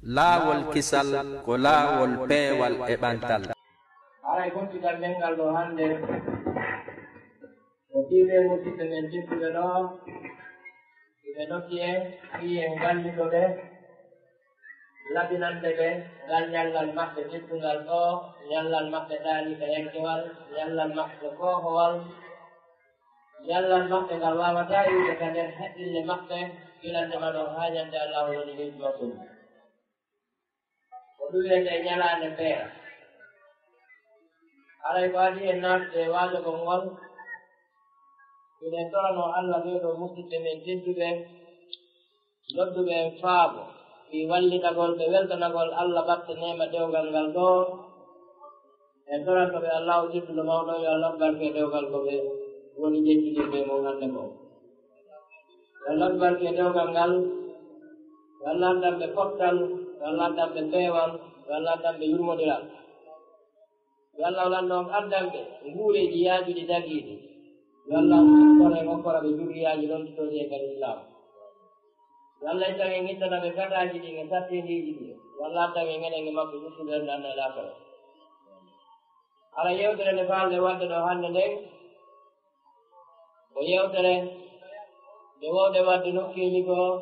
Laawol kisal ko laawol peewal e ɓantal. Aray gontigal men ngal ɗo hannde o tiiɓe musidɓe men tedduɓe ɗo ɓe noddi en wi en ngallito ɓe labinande ɓe ngal ñallal maɓɓe teddungal ɗo, ñallal maɓɓe ɗaaniika yankewal, ñallal maɓɓe koohowal, ñallal maɓɓe ngal waawataa yiwde ka nder haqqille maɓɓe gilannde ɗo haa ñande Allahu woni leydi maɓɓe. Ko ɗum wiyete ñalaande feera. Aray ko adi en naatude waajogol ngol minen torano Allah ɓeeɗo musidɓe men tedduɓe nodduɓe en faabo fi wallitagol ɓe weltanagol Allah batte neema dewgal ngal ɗo en torantoɓe Allahu jidduɗo mawɗo yo Allah barke dewgal ko ɓe woni jejjidirɓe mum hannde ko. Yo Allah barke dewgal ngal, yo Allah addanɓe pottal, yo Allah addanɓe peewal, yo Allah addanɓe yurmodiral, yo Allah lanɗon addanɓe nguureeji yaajuɗi dagiiɗi, yo Allah gokkora ɓe jurriyaaji lontutoɗi e kal Islam. Yo Allah ittan en ittanaɓe kataaji ɗi e sattindiiji ɗi, yo Allah addan en enen e maɓɓe ɓuttuderde anna e lakara. Ala yewtere nde faalde wadde ɗo hannde nden ko yewtere nde wowde wadde nokkeeli goo,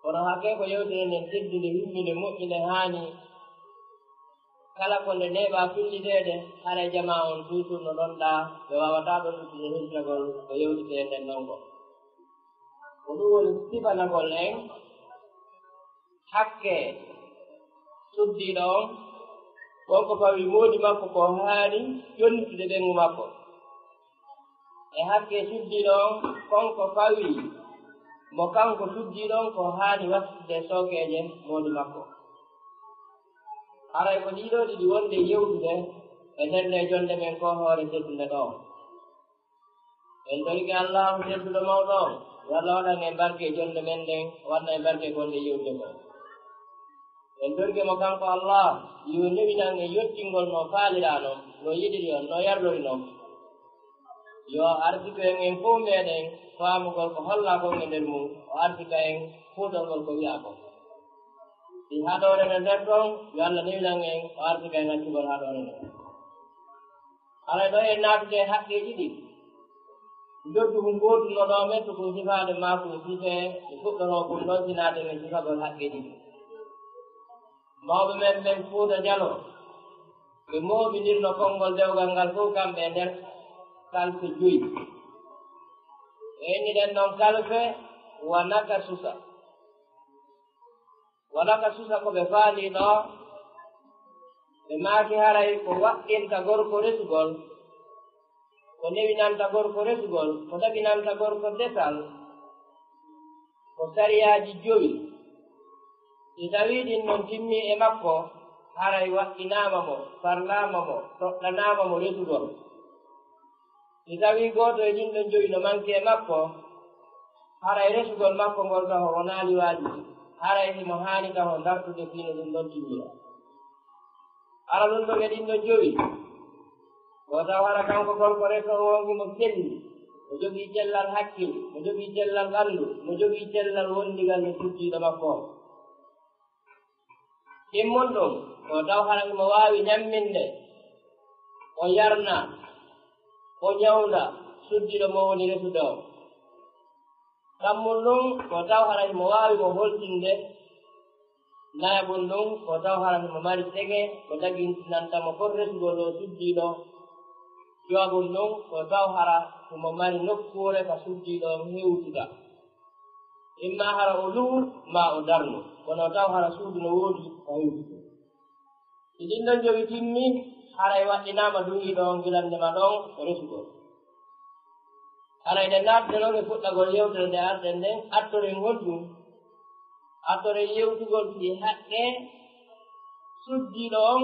kono hakke ko yewtere nden teddunde himminde moƴƴinde haani kala ko nde neeɓa filliteede hara jama on toujours no ɗonɗaa ɓe waawataa ɗon ɗutude hirtagol ko yewtitee nden ɗon ko. Ko ɗum woni sifanagol en hakke suddiiɗo on wonko fawi moodi makko ko haani ƴonnitude ɓengu makko, e hakke suddiiɗo on konko fawi mo kanko suddiiɗo on ko haani wattide sookeeje moodi makko. Haray ko ɗiɗo ɗiɗi wonde yewtude e nder jonde men ko hoore teddunde ɗo. En torike Allahu tedduɗo mawɗo on, yo Allah waɗan en barke jonde men nden, waɗna en barke gonɗe yewtude ko. En torike mo kanko Allah yo newinan en yottingol no faaliɗaa non, no yiɗiri on, no yarlori non. Yo arsiko en fof meeɗen faamugol ko hollaa kon e nder mum, o arsika en fuutolngol ko wi'a ko. Si haɗoore nde nder ɗon yo Allah newinan en o arsika en haccugol haɗoore nde. Alay ɗo en naatude haqqeeji ɗi njoddu ko gootunoɗoo men to ko sifaade maako sifee e fuɗɗoroo ɗum ɗon sinaaden e sifagol haqqeeji ɗi. Mawɓe men ɓen Fuuta Jalo ɓe mooɓinirno konngol dewgal ngal fof kamɓe e nder kalfe 5. ɓe inniɗen ɗon kalfe wanaka susa. Wanaka susa ko ɓe faali ɗo ɓe maaki haray ko waɗɗinta gorko resugol, ko newinanta gorko resugol, ko ɗaɓinanta gorko desal, ko sariyaaji 5. Si tawii ɗin non timmi e makko haray waɗɗinaama mo, farlaama mo, toɗɗanaama mo resugol. Si tawii gooto e ɗin ɗon 5 no manki e makko haray resugol makko ngol taho o naali waaji, haray himo haani taho dartude fiino ɗum ɗon timmira. Ara ɗum ɗon e ɗin ɗon 5 ko taw hara kanko gorko resoo wongimo selli, mo jogii cellal hakkille, mo jogii cellal ɓanndu, mo jogii cellal wondigal e suddiiɗo makko o. Immon ɗum ko taw hara mo waawi ñamminde, o yarna, o ñawda suddiiɗo mo woni resude o. Ɗammol ɗum ko taw hara mo waawi mo holtinde, nayaɓol ɗum ko taw hara mo mari teŋe ko dagintinanta mo fof resugol o suddiiɗo. Joobol ɗum ko taw hara mo mari nokkuure ka suddiiɗo on hewtuda, imma hara o luwu ma o darnu, kono taw hara suudu no woodi o hewtude. Si ɗin ɗon 5 timmi haray waɗɗinaama duŋiiɗo on gilandema ɗon resugol. Haray nde naatde ɗon e fuɗɗagol yewtere nde arɗen nden attoren honɗum, attoren yewtugol fi haqqe suddiiɗo on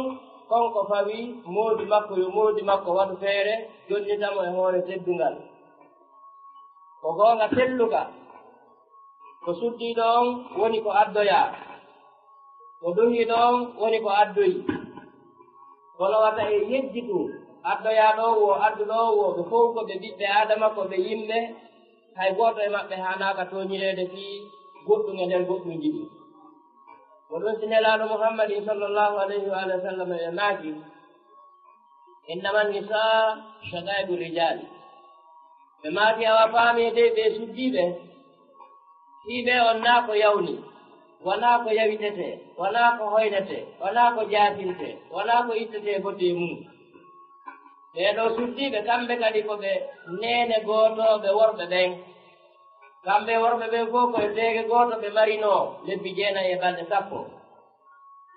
konko fawi moodi makko yo moodi makko waɗu feere jonnitamo e hoore teddungal. Ko goonga selluka ko suddiiɗo on woni ko addoyaa, ko duhiiɗo on woni ko addoyi, kono wata e yejjitu addoyaaɗo wo adduɗo wo ɓe fof ko ɓe ɓiɓɓe Aadama, ko ɓe yimɓe, hay gooto e maɓɓe haanaaka tooñireede fii goɗɗum e nder goɗɗum jiɗi. ودون سنة محمد صلى الله عليه وآله وسلم يماكي إنما النساء شقائق الرجال يماكي أوافامي دي بسجيبه إيبه وناكو يوني وناكو يويتته وناكو هوينته وناكو جافلته وناكو إتته بطيمو ɓeɗo suddiɓe kamɓe kadi ko ɓe nene gotoɓe worɓe ɓen kamɓe worɓe ɓen fof koye leege goto ɓe marino lebbi 9.10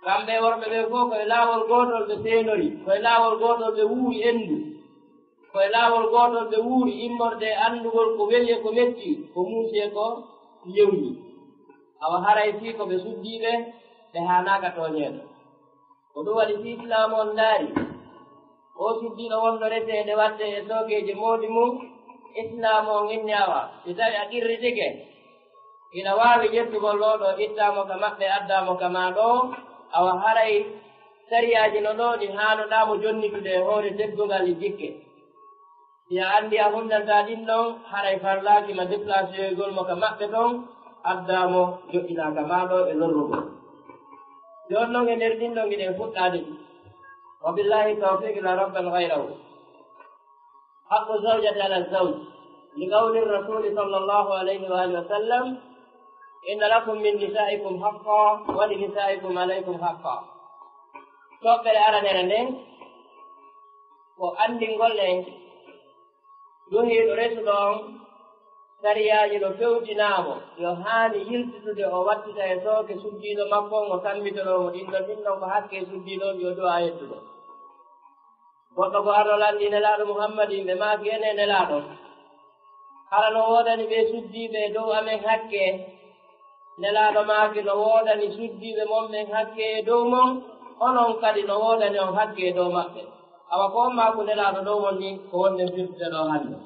kamɓe worɓe ɓen fof koye laawol gotol ɓe seenori koye laawol gotol ɓe wuuri endu koye laawol gotol ɓe wuuri immorde andugol ko weli e ko metti ko muusi e ko yewni awa haray fii ko ɓe suddiɓe ɓe hanaka toñeɗo ko ɗum waɗi fi islam on daari o suddiɗo wonɗo resede wadde e sookeji moodi mum islam o inni awa si tawi a qirritike ina waawi ƴettugol ɗo ɗo ittamo ka maɓɓe addamo ka ma ɗo awa haray sariyaji no ɗo ɗi haanoɗamo jonnitude e hoore teddugal e jikke si a anndi a hundanta ɗin ɗon haray farlakima déplacé yoygol mo ka maɓɓe ton addamo joƴƴinaka ma ɗo e lorrugol joni noon e nder ɗin ɗon giɗen fuɗɗade وبالله التوفيق لا ربا غيره حق الزوجة على الزوج لقول الرسول صلى الله عليه وآله وسلم إن لكم من نسائكم حقا ولنسائكم عليكم حقا توقر أرى نرنين وأندين قولين يهيد رسولهم sariyaji ɗo fewtinamo yo haani yiltitude o wattita e sooke suddiɗo makko mo tammitoɗomo ɗinɗon ko hakke suddiɗon yo do'a yettude goɗɗo ko arɗo landi nelaɗo muhammadi ɓe maaki ene nelaɗo hara no woodani ɓe suddiɓe dow amen hakke nelaɗo maaki no woodani suddiɓe mon ɓen hakke dow mon onon kadi no woodani on hakke dow maɓɓe awa ko on maako nelaɗo dow mon ni ko wonɗen firtude ɗo hannde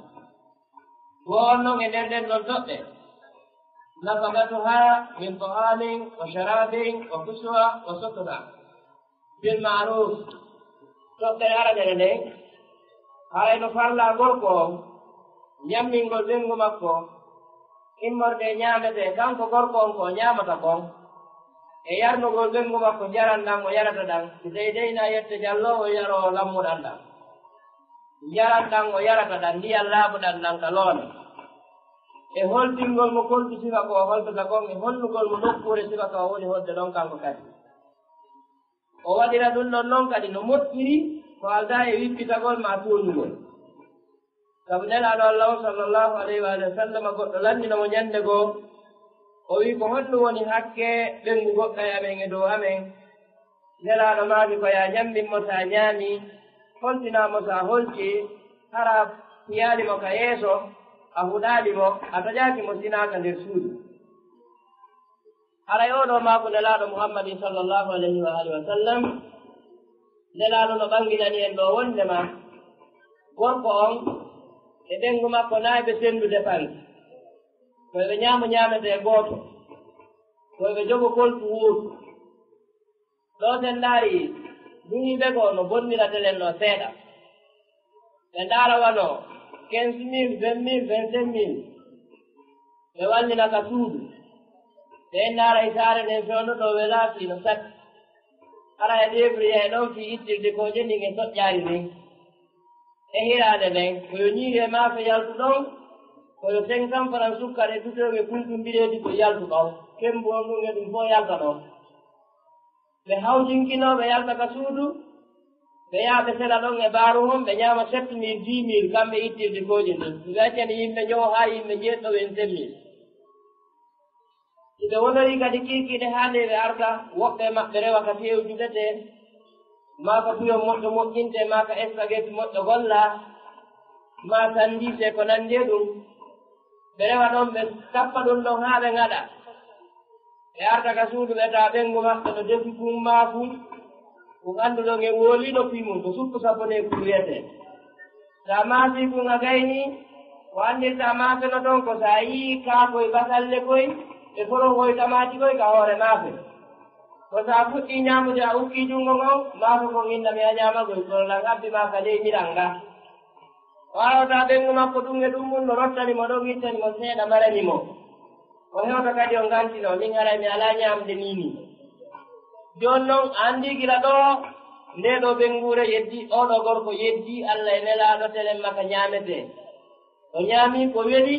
wonnon e nder ɗen ɗon toɓɓe nafaqatuha min ta'amin wa sharabin wa kuswa wa sutra bil ma'ruf toɓɓere aranere nde harayno farla gorko ñammingol ɓengu makko immorde ñaamete kanko gorko on ko ñaamata kon e yarnugol ɓengu makko jaran ɗan o yarata ɗan si deydeyna yette jallowo yaro lammuɗan ɗan jaran ɗan o yarata ɗan ndiyan laaɓuɗan ɗan ka loone e holtingol mo kolti sifa ko o holtata kon e hollugol mo nokkure sifa ka o woni holde ɗon kanko kadi o waɗira ɗum ɗon noon kadi no moƴƴiri ko alda e wippitagol ma tooñugol sabu nelaɗo allah o sallllahu alayhi wa sallam goɗɗo landinomo ñande goo o wi ko honɗum woni hakke ɓengu goɗɗo e amen e dow amen nelaɗo maaki ko ya ñamminmo sa ñaami holtinamo sa holti hara piyalimo ka yeeso a huɗaalimo a taƴaakimo sinaka nder suudu haray oɗo maako nelaɗo muhammadin sallllahu alayhi wa alihi wa sallam nelaɗo no ɓanginani en ɗo wondema gorko on e ɓengu makko naaɓe sendude ɓangi koyeɓe ñamete gooto koyeɓe jogo koltu wuutu ɗo sen ndaari duhiɓe ko no bonniratelen ɗo seeɗa ɓe ndaarawano 15.000 20.000 25.000 ɓe wallinaka suudu ɓe ndaara e saare nden fewno ɗo ɓe laati no satti hara e ɗeɓri e ɗon fi ittirde ko jenndin e soƴƴaari nden e hiraade nden koyo ñiiri e maafe yaltu ɗon koyo 50 francs sukkar e dutoɓe kulɗumbireedi ko yaltu ɗon kembu on ɗum e ɗum fof yalta ɗon ɓe hawtinkinoɓe yalta ka suudu ɓe yaaɓe sena ɗon e baaru hon ɓe ñaama 7.000 10.000 kamɓe ittirde gooƴe ɗin ɓe accani yimɓe njowo haa yimɓe jeeɗɗo 25.000 si ɓe wonori kadi kiikiiɗe haande ɓe arta woɓɓe maɓɓe rewa ka fewjuɗete maa ka tuyo moƴƴo moƴƴinte maa ka spaghetti moƴƴo golla maa sandise ko nandi ɗum ɓe rewa ɗon ɓe tappa ɗum ɗon haa ɓe ngaɗa ɓe arta ka suudu ɓe taa ɓenngu maɓɓe no defi kum maafu ko annduɗon e wooliino fii mum ko suppu sabbone kum wiyete so a maafii kum a gayni ko anndirta maafeno ɗon ko so a yii kaakoye basalle koye e forongoye tamati koye ka hoore maafe ko so a fuɗɗii ñaamude a ukkii junngo ngon maafe kon inna mi a ñaamagoy kono lan abbi maa ka ley ñiral nga waawataa ɓenngu makko ɗum e ɗum mum no rottani mo ɗon ittani mo seeɗa marani mo o hewta kadi o ngantino min haray mi alaa ñaamde niini jonnon andi gila ɗo nde ɗo ɓengure yeddi oɗo gorko yeddi Allah e nelaɗo telen maka ñamete o ñaami ko weli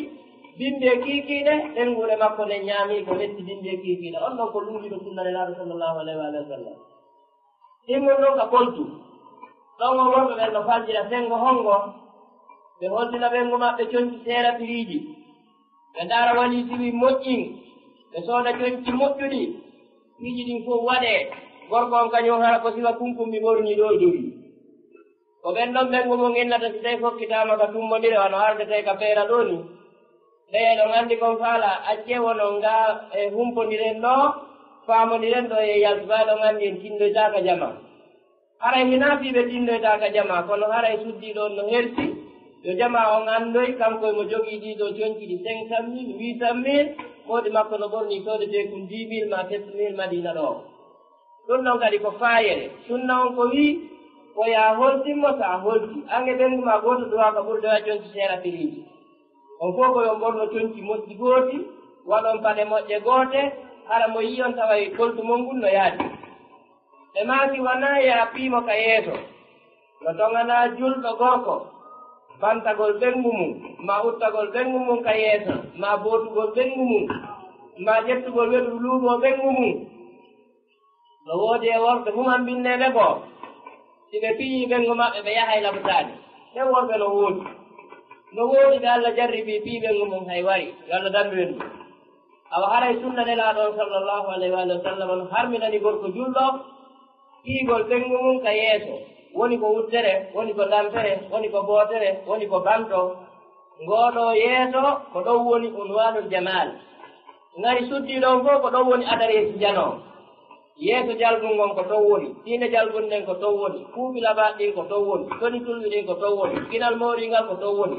bimbe kiikiiɗe ɓengure makko nde ñaami ko wetti bimbe kiikiiɗe on ɗon ko lumbiɗo sunna nelaɗo sallallahu alayhi wa sallam ɗimmon ɗon ka koltu ɗon o worɓe ɓen no faldira sengo hongo ɓe holdina ɓengu maɓɓe coñci seera piriiji ɓe ndaara wali siwi moƴƴin ɓe sooda coñci moƴƴuɗi piiji ɗin fof waɗee gorko on kañum hara ko siwa kunkummi ɓorni ɗo dowi ko ɓen ɗon ɓengu mo ginnata si tawi fokkitama ka tummodire wano harde tawi ka peera ɗo ni ɓeye ɗon anndi kon faala acce wono nga e humpodiren ɗo faamodiren ɗo e yaltuba ɗon anndi en tindoytaka jama haray hina fiiɓe tindoytaka jama kono haray suddiɗo on no herti yo jama on anndoy kanko e mo jogii ɗiɗo coñci ɗi 500 000 800 000 moɗi makko no ɓorni sodete kum 10 000 ma 7 000 madina ɗo ɗum ɗon kadi ko faayere sunna on ko wii ko ya holtimmo so a holti ange ɓengu ma gooto duwa ka ɓurde wa coñci seera piriiji on fof ko yon ɓorno coñci moƴƴi gooti waɗon paɗe moƴƴe goote hara mo yi on tawa koltu mon ngun no yaadi ɓe maaki wona ya piimo ka yeeso no tongana julɗo gorko bantagol ɓengu mum ma uttagol ɓengu mum ka yeeso ma bootugol ɓengu mum ma ƴettugol weɗu luumo ɓengu mum no woodi e worɓe human binneɓe goo si ɓe piyi ɓengu maɓɓe ɓe yahay labtaade ɓen worɓe no woodi ɓe Allah jarribi pii ɓengu mum hay wari yo Allah dandu en ɗum awa haray sunna nelaaɗo sallallahu alayhi wa sallam no harminani gorko julɗo piigol ɓengu mum ka yeeso woni ko wuttere woni ko dampere woni ko bootere woni ko banto ngooɗo yeeso ko ɗon woni unwanul jamal ngari suddiɗon fof ko ɗon woni adareesi janoo yeeso jalgol ngon ko ton woni tiine jalgol nden ko ton woni kuuɓi labaɗ ɗin ko ton woni toni tulɓi ɗin ko ton woni kinal mooringal ko ton woni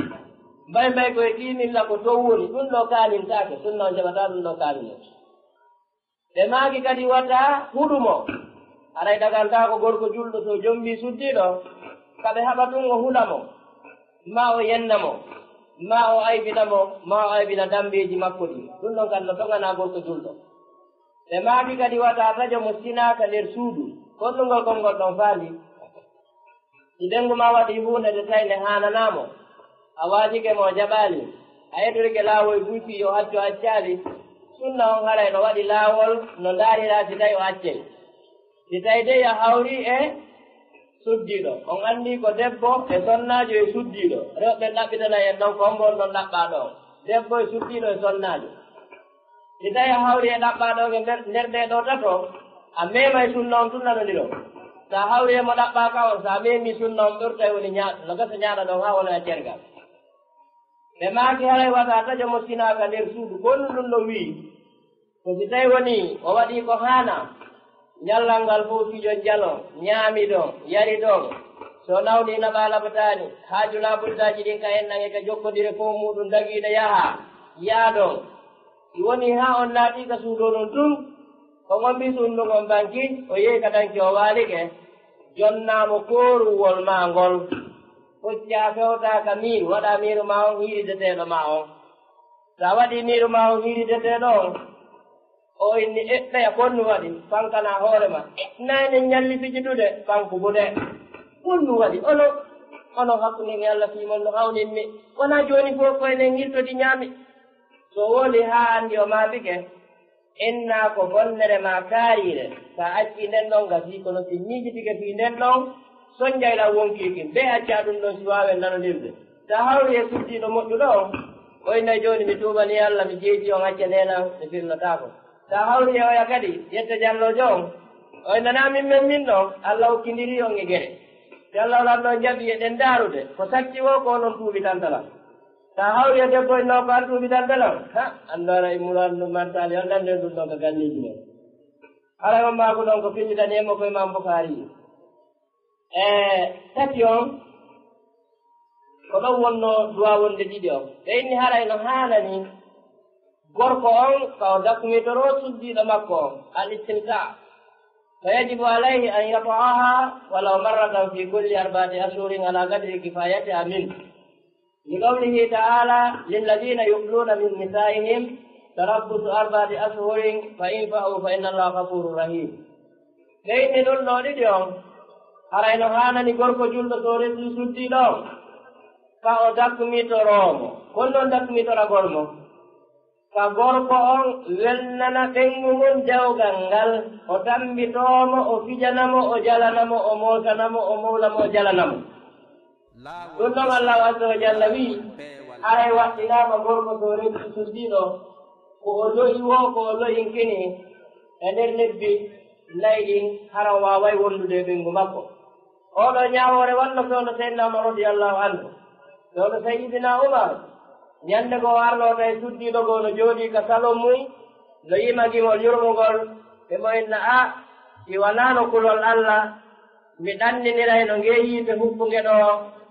mbay koye ɗimilla ko ton woni ɗum ɗo kaalintaake sunna on jaɓata ɗum ɗo kaalino ɓe maaki kadi wata huɗumo aray daganta ko gorko julɗo so jombi suddiɗo kaɓe haɓa ɗum o huɗamo ma o yennamo ma o aybinamo ma o aybina dambeji makko ɗi ɗum ɗon kadi no tongana gorko julɗo ɓe maaki kadi wata tajo mo sinaaka nder suudu konɗungol konngol ɗon faali si ɓengu ma waɗi huunde de tawi nde haananamo a waajike mo jaɓaali a yeɗorike laawoy buufi yo acco accaali sunna on haray no waɗi laawol no ndaarira si tawi o accey si tawi dey a hawri e suddiiɗo on anndi ko debbo e sonnaajo e suddiiɗo rewɓe ɗaɓɓitana en ɗon ko ombon ɗon ɗaɓɓaa ɗo debbo e suddiiɗo e sonnaajo si tawi a hawri e ɗaɓɓaaɗo e nder ɗe ɗo tato a meema e sunna on tunnanondiro so a hawri e mo ɗaɓɓaa ka on so a meemi sunna on ɓurta woni ñaaɗo no gasa ñaaɗa ɗon haa wona e cergal ɓe maaki haray wata tajo mo sinaaka nder suudu gonnu ɗum no wii ko si tawi woni o waɗii ko haana ñallal ngal fof fijon jalon ñaami ɗon yari ɗon so nawni naɓa laɓataani haaju laaɓuddaaji ɗin ka en nange ka jokkodire fof muɗum dagiiɗo yaha yaaɗon si woni haa on naatii ka suudo non tun ko gombi sunndugon banki o yehi ka tanki o waalike jonnaamo kooruwol maa ngol hoccaa fewtaaka miiru waɗa miiru ma on hiirideteeɗo ma on so a waɗii miiru ma on hiirideteeɗo on o inni eɓɓeya konnu waɗi fankana hoore ma nayne ñalli fijitude fanku bude konnu waɗi ono hakkunimi Allah fiimon no hawninmi wona jooni fof koyne ngiltodi ñaami so woli haa anndi o maabike innaa ko bonnere ma kaariire so a accii nden ɗon gasii kono si miijitike fii nden ɗon son jayla wonkiikin be accaa ɗum ɗon si waawen nanondirde so a hawri e suddiiɗo moƴƴuɗo on oynayi jooni mi tuubani Allah mi jeeji on acca ndenan mi firnotaako so a hawri e oya kadi yetta jalloojo on oynana min ɗon Allah hokkindiri on e gere si Allah olan ɗon jaɓi eɗen daarude ko sacci wo ko onon tuubitantalam so a hawri e debbo e noo ko an tuubitantalam anndu ara e murandu martali on ɗan nden ɗum ɗon ko galleeji men haray on maago ɗon ko finnditaniemo koye mam Bukhari tati on ko ɗon wonno duwa wonde ɗiɗi on ɓe inni haray no haanani gorko on ka o dakkumitoro suddiiɗo makko on al istimta fa yajibu alayhi an yata'aha walaw marratan fi kulli 4 ashhurin ala qadri kifayatiha min liqawlihi ta'ala lilladina yu'luna min nisa'ihim tarabbusu 4 ashhurin fa in fa'u fa inna Allaha ghafurur rahim leydi ɗon ɗo ɗiɗi on harayno hanani gorko julɗo to resi suddiɗo on ka o dakkumitoroomo kon noon dakkumitoragol mo ka gorko on welnana ɓengu mum jawgal ngal o tambitoomo o fijanamo o jalanamo o mootanamo o mawlamo o jalanamo ɗum ɗon allahu azza wa jalla wii haray waɗɗinaama gorko to resi suddiɗo ko o loyi wo ko o loyinkini e nder lebbi nayi ɗin hara o waaway wondude e ɓengu makko oɗo ñaawore walla fewno seydna umar radiyallahu anhu fewno sayyidina umar ñande go arnota e suddiɗo goo no jooɗi ka salon mum no yimagimol yurmugol ɓe moyinna a si wonano kulol allah mi ɗanninira no ngeeyiite huppuge ɗo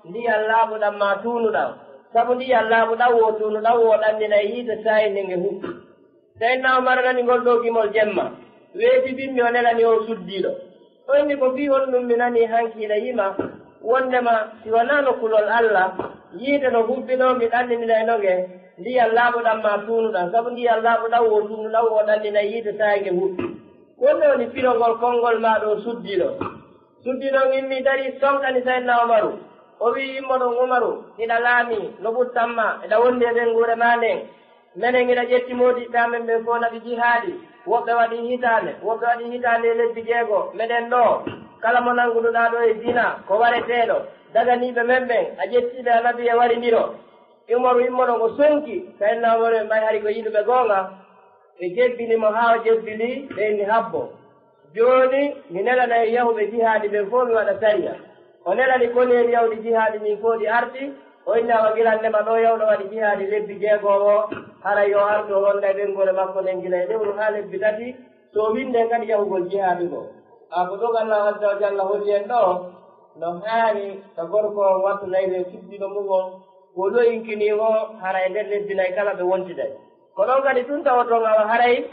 ndiyan laaɓuɗam ma tuunuɗam sabu ndiyan laaɓuɗam wo tuunuɗam wo ɗannina e yiite sayi nde nge huppi seydna umar nani ngol ɗo gimol jemma weeti bimmi o nelani o suddiɗo ɗoyni ko fi on ɗum mi nani hankiiɗa yima wondema si wonano kulol allah yiide no hubbino mi ɗanninira e noge ndiyan laaɓuɗam ma tuunuɗam sabu ndiyan laaɓuɗam wo tuunuɗam wo ɗannina e yiite sayi nge huppi wonde woni firongol konngol ma ɗo suddiɗo ngimmi dari sonkani seydna umaru o wi immoɗon umaru iɗa laami no ɓuttanma eɗa wondi e ɓen guure ma nden minen iɗa ƴetti moodiɓɓe amen ɓe fof naɓi jihaadi woɓɓe waɗi hitaande e lebbi jeego meɗen ɗo kala mo nannguɗuɗaa ɗo e dina ko wareteeɗo daganiiɓe men ɓen a ƴettiɓe a nabi e warindiro umaru immoɗon o sonki seydna umaru en mbay hari ko yiɗuɓe goonga ɓe jebbinimo haa o jebbili ɓeyni habbo jooni mi nelana e yahuɓe jihaadi ɓen fof mi waɗa sariya o nelani koneeri yawɗi jihaadi min fof ɗi arti o innawa gilannema ɗo yawɗo waɗi jihaadi lebbi jeegoowo hara yo artu o wonda e ɓengole makko nden gila e lewru haa lebbi tati so winden kadi yahugol jihaadi go ko ɗum allahu azza wa jalla holli en ɗo no haani to gorko on wattu nayre suddiɗo mumon ko loyinkini o hara e nder lebbi nayi kala ɓe wontiday ko ɗon kadi tun tawa toon awa haray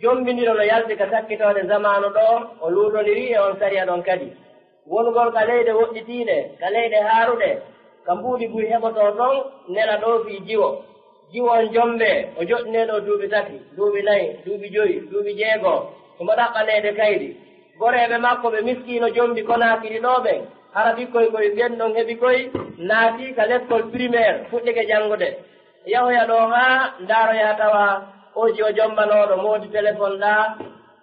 jombindiro no yalti ka takkitode zamanu ɗo o luuɗoniri e on sariya ɗon kadi wongol ka leyɗe woɗɗitiiɗe ka leyɗe haaruɗe ka mbuuɗi buy heɓotoo toon nela ɗo fii jiwo on jombe o joɗɗineeɗo duuɓi tati duuɓi nayi duuɓi joyi duuɓi jeegoo omo ɗaɓɓaneede kayɗi goreeɓe makko ɓe miskiino jombi konaakiri ɗo ɓen hara ɓikkoy koye ɓen ɗon heɓi koye naatii ka l'école primaire fuɗɗike janngude yahoya ɗo haa ndaaroya tawa oji o jombanooɗo moodi téléphone ɗaa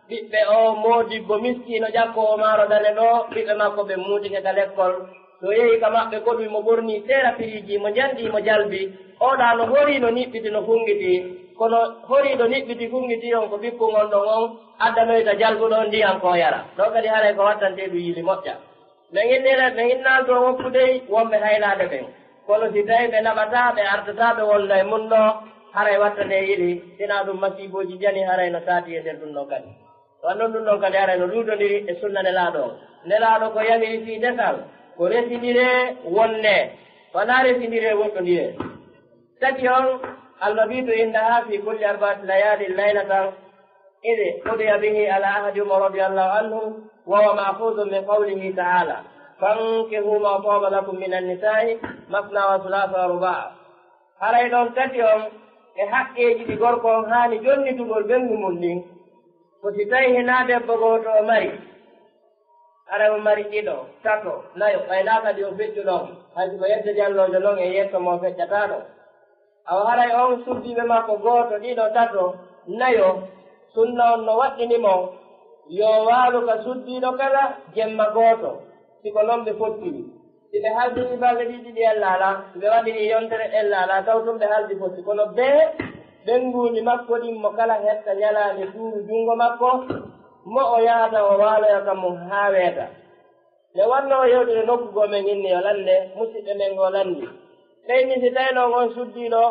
ɓiɓɓe o moodibbo miskiino ƴakkoo maaro dane ɗo ɓiɓɓe makko ɓe muutike ka l'école so yehi ka maɓɓe goɗɗum mo ɓornii seera piriiji mo janɗii mo jalbi oɗaa no horii no niɓɓiti no fungitii kono horii no niɓɓiti fungitii on ko ɓikkugol ɗon on addanoyta jalbuɗo ndiyan ko yara ɗo kadi haray ko wattantee ɗum yili moƴƴa ɓe ginnaalto woppudey wonɓe haylaaɓe ɓen kono si tawi ɓe naɓataa ɓe artataa ɓe wonda e mun ɗo haray wattande yiɗi sinaa ɗum masiibooji jani haray no saati e nder ɗum ɗon kadi wan noon ɗum ɗon kadi haray no luuɗondiri e sunna nelaaɗo o nelaaɗo ko yamiri fii desal ko resindiree wonne wonaa resindiree woɗɗondiree tati on almabitu indaha fi kulli arbaati layali laylatan ide qudiya bihi ala ahadi umar radiallahu anhu wa huwa mahfudun min qawlihi taala fankihu ma taba lakum min annisai masna wa sulasa wa rubaa haray ɗon tati on e haqqeeji ɗi gorko on haani jonnitugol ɓenngu mum ɗin ko si tawi hinaa debbo gooto o mari ara o mari ɗiɗo tato nayo ɓaynaaka ɗi o feƴƴu ɗon hayso ko yedde jalloojo noon e yetto mo feƴƴataaɗo awa haray on suddiɓe makko gooto ɗiɗo tato nayo sunna on no waɗɗinimo yo waalu ka suddiiɗo kala jemma gooto siko noon ɓe fottiri si ɓe haldini balɗe ɗiɗiɗi ellaala si ɓe waɗini yontere ellaala taw tum ɓe haldi fotti kono bee ɓennguuji makko ɗin mo kala hetta ñalaande tuuru junngo makko mo o yahata o waaloya kam mo haa weeta nde wannoo yewtude nokkugoo men inni o lande musidɓe men ngoo lanndi ɓeyni si taynoo on suddiiɗo